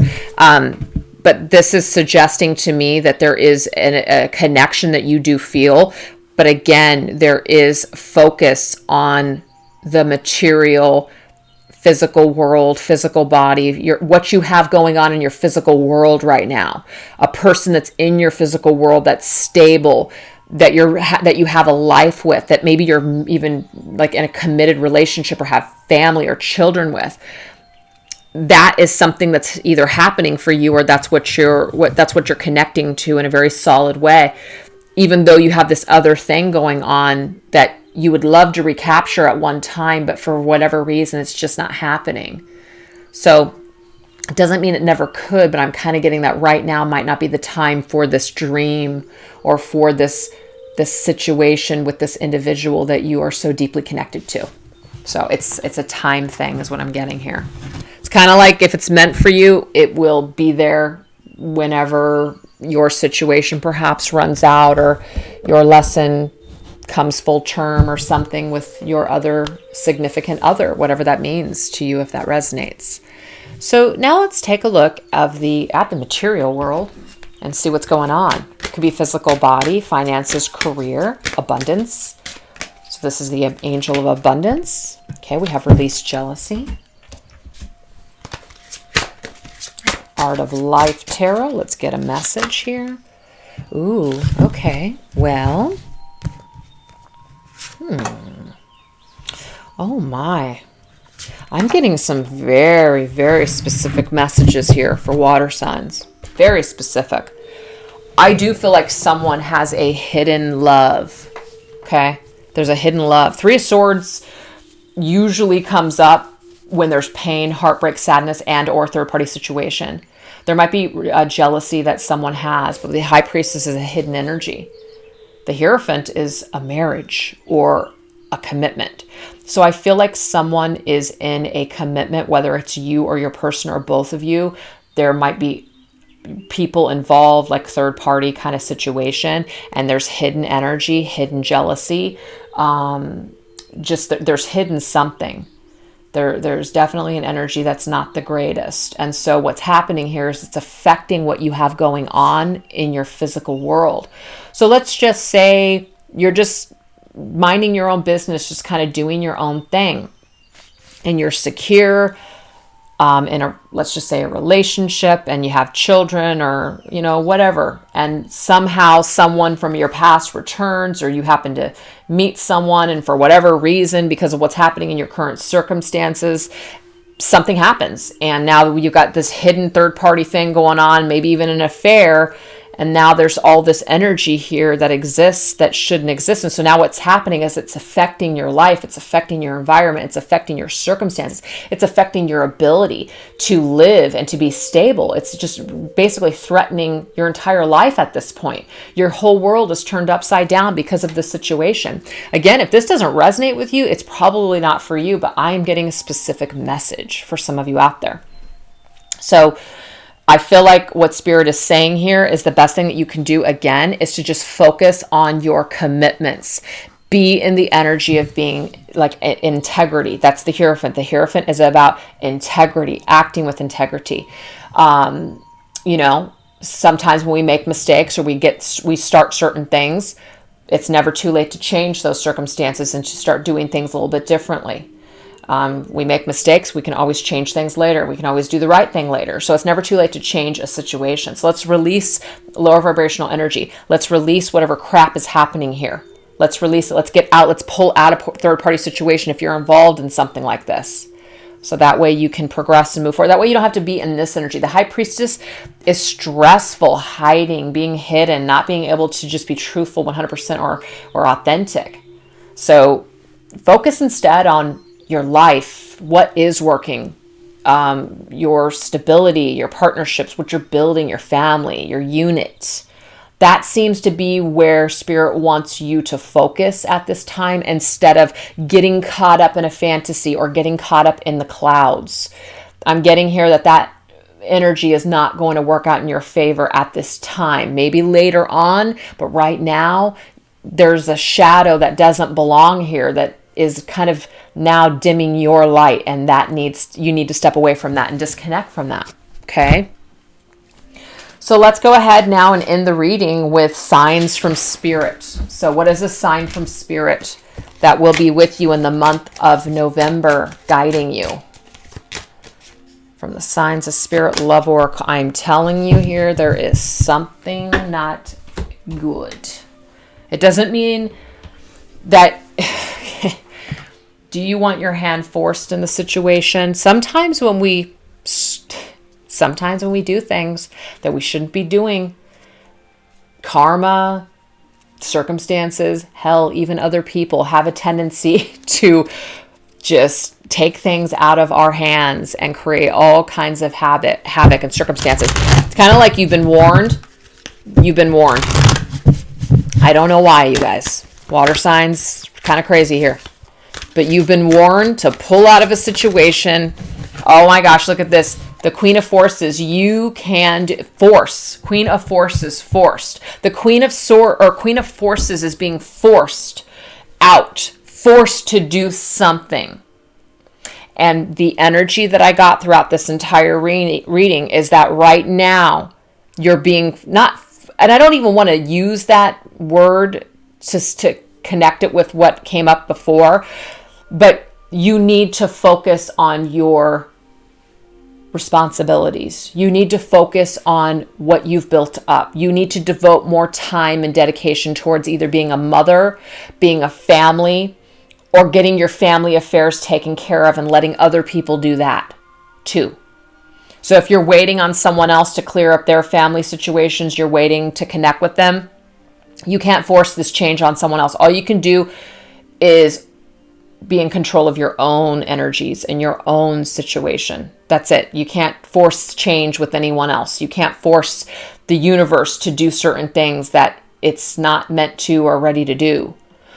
S1: But this is suggesting to me that there is a connection that you do feel. But again, there is focus on the material, physical world, physical body, what you have going on in your physical world right now. A person that's in your physical world that's stable, that you have a life with, that maybe you're even like in a committed relationship or have family or children with, that is something that's either happening for you, or that's what you're connecting to in a very solid way, even though you have this other thing going on that you would love to recapture at one time, but for whatever reason it's just not happening. So it doesn't mean it never could, but I'm kind of getting that right now might not be the time for this dream or for this situation with this individual that you are so deeply connected to. So it's a time thing is what I'm getting here. It's kind of like if it's meant for you, it will be there whenever your situation perhaps runs out, or your lesson comes full term, or something with your other significant other, whatever that means to you, if that resonates. So now let's take a look at the material world and see what's going on. It could be physical body, finances, career, abundance. So this is the angel of abundance. Okay, we have release jealousy. Art of Life Tarot. Let's get a message here. Ooh, okay. Well. Oh my. I'm getting some very, very specific messages here for water signs. Very specific. I do feel like someone has a hidden love. Okay? There's a hidden love. Three of Swords usually comes up when there's pain, heartbreak, sadness, and or third-party situation. There might be a jealousy that someone has, but the High Priestess is a hidden energy. The Hierophant is a marriage or a commitment. So I feel like someone is in a commitment, whether it's you or your person or both of you. There might be people involved, like third party kind of situation, and there's hidden energy, hidden jealousy. There's hidden something. There's definitely an energy that's not the greatest. And so what's happening here is it's affecting what you have going on in your physical world. So let's just say you're just minding your own business, just kind of doing your own thing, and you're secure in let's just say a relationship, and you have children, or whatever, and somehow someone from your past returns, or you happen to meet someone, and for whatever reason, because of what's happening in your current circumstances, something happens, and now you've got this hidden third party thing going on, maybe even an affair. And now there's all this energy here that exists that shouldn't exist. And so now what's happening is it's affecting your life. It's affecting your environment. It's affecting your circumstances. It's affecting your ability to live and to be stable. It's just basically threatening your entire life at this point. Your whole world is turned upside down because of this situation. Again, if this doesn't resonate with you, it's probably not for you, but I am getting a specific message for some of you out there. So I feel like what Spirit is saying here is the best thing that you can do, again, is to just focus on your commitments. Be in the energy of being like integrity. That's the Hierophant. The Hierophant is about integrity, acting with integrity. Sometimes when we make mistakes or we start certain things, it's never too late to change those circumstances and to start doing things a little bit differently. We make mistakes. We can always change things later. We can always do the right thing later. So it's never too late to change a situation. So let's release lower vibrational energy. Let's release whatever crap is happening here. Let's release it. Let's get out. Let's pull out a third party situation if you're involved in something like this. So that way you can progress and move forward. That way you don't have to be in this energy. The High Priestess is stressful, hiding, being hidden, not being able to just be truthful 100% or authentic. So focus instead on your life, what is working, your stability, your partnerships, what you're building, your family, your unit. That seems to be where Spirit wants you to focus at this time, instead of getting caught up in a fantasy or getting caught up in the clouds. I'm getting here that energy is not going to work out in your favor at this time. Maybe later on, but right now there's a shadow that doesn't belong here, that is kind of now dimming your light, and you need to step away from that and disconnect from that. Okay. So let's go ahead now and end the reading with signs from Spirit. So what is a sign from Spirit that will be with you in the month of November, guiding you? From the Signs of Spirit Love Oracle, I'm telling you here, there is something not good. It doesn't mean that... Do you want your hand forced in the situation? Sometimes when we do things that we shouldn't be doing, karma, circumstances, hell, even other people have a tendency to just take things out of our hands and create all kinds of havoc and circumstances. It's kind of like you've been warned. You've been warned. I don't know why, you guys. Water signs, kind of crazy here. But you've been warned to pull out of a situation. Oh my gosh, look at this. The Queen of Forces, you can force. Queen of Forces, forced. The Queen of Forces is being forced out, forced to do something. And the energy that I got throughout this entire reading is that right now you're being not, and I don't even want to use that word just to connect it with what came up before, but you need to focus on your responsibilities. You need to focus on what you've built up. You need to devote more time and dedication towards either being a mother, being a family, or getting your family affairs taken care of and letting other people do that too. So if you're waiting on someone else to clear up their family situations, you're waiting to connect with them, you can't force this change on someone else. All you can do is be in control of your own energies and your own situation. That's it. You can't force change with anyone else. You can't force the universe to do certain things that it's not meant to or ready to do.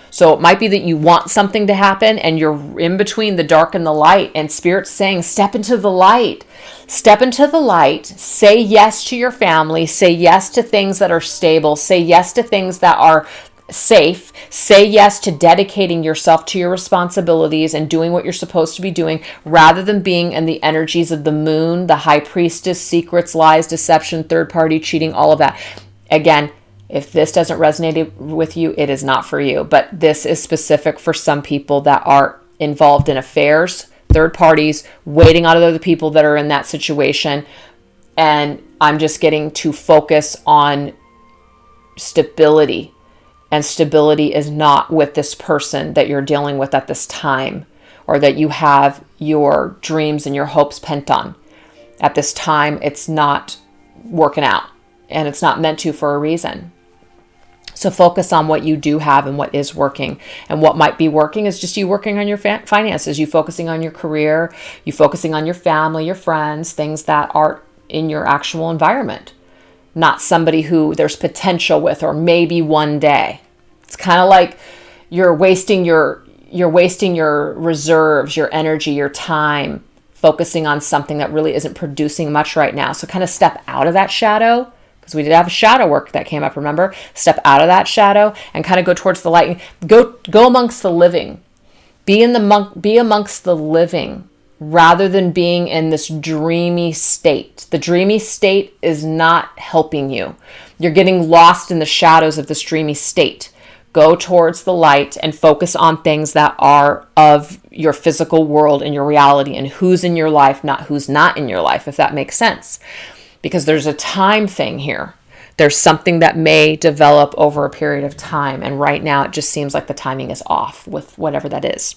S1: So it might be that you want something to happen and you're in between the dark and the light, and Spirit's saying, step into the light. Step into the light. Say yes to your family. Say yes to things that are stable. Say yes to things that are safe. Say yes to dedicating yourself to your responsibilities and doing what you're supposed to be doing, rather than being in the energies of the moon, the high priestess, secrets, lies, deception, third party, cheating, all of that. Again, if this doesn't resonate with you, it is not for you. But this is specific for some people that are involved in affairs, third parties, waiting on other people that are in that situation. And I'm just getting to focus on stability. And stability is not with this person that you're dealing with at this time, or that you have your dreams and your hopes pent on. At this time, it's not working out, and it's not meant to for a reason. So focus on what you do have and what is working. And what might be working is just you working on your finances, you focusing on your career, you focusing on your family, your friends, things that are in your actual environment. Not somebody who there's potential with, or maybe one day. It's kind of like you're wasting your reserves, your energy, your time, focusing on something that really isn't producing much right now. So kind of step out of that shadow, because we did have a shadow work that came up, remember? Step out of that shadow and kind of go towards the light. Go amongst the living. Be amongst the living, rather than being in this dreamy state. The dreamy state is not helping you. You're getting lost in the shadows of this dreamy state. Go towards the light and focus on things that are of your physical world and your reality, and who's in your life, not who's not in your life, if that makes sense. Because there's a time thing here. There's something that may develop over a period of time. And right now it just seems like the timing is off with whatever that is.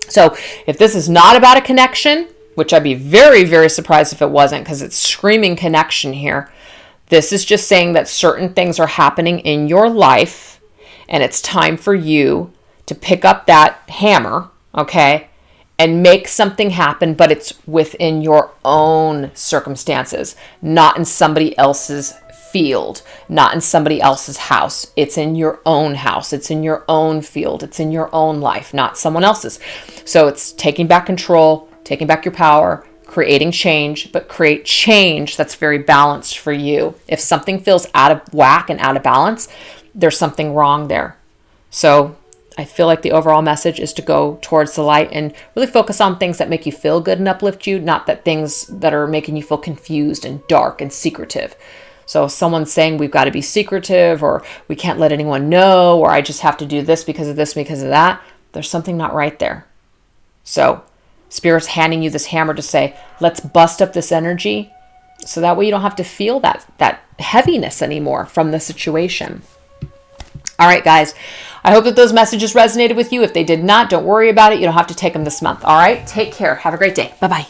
S1: So if this is not about a connection, which I'd be very, very surprised if it wasn't, because it's screaming connection here. This is just saying that certain things are happening in your life, and it's time for you to pick up that hammer, okay, and make something happen, but it's within your own circumstances, not in somebody else's field, not in somebody else's house. It's in your own house. It's in your own field. It's in your own life, not someone else's. So it's taking back control, taking back your power, creating change, but create change that's very balanced for you. If something feels out of whack and out of balance, there's something wrong there. So I feel like the overall message is to go towards the light and really focus on things that make you feel good and uplift you, not that things that are making you feel confused and dark and secretive. So if someone's saying we've got to be secretive, or we can't let anyone know, or I just have to do this because of this, because of that, there's something not right there. So Spirit's handing you this hammer to say, let's bust up this energy, so that way you don't have to feel that heaviness anymore from the situation. All right, guys. I hope that those messages resonated with you. If they did not, don't worry about it. You don't have to take them this month. All right. Take care. Have a great day. Bye-bye.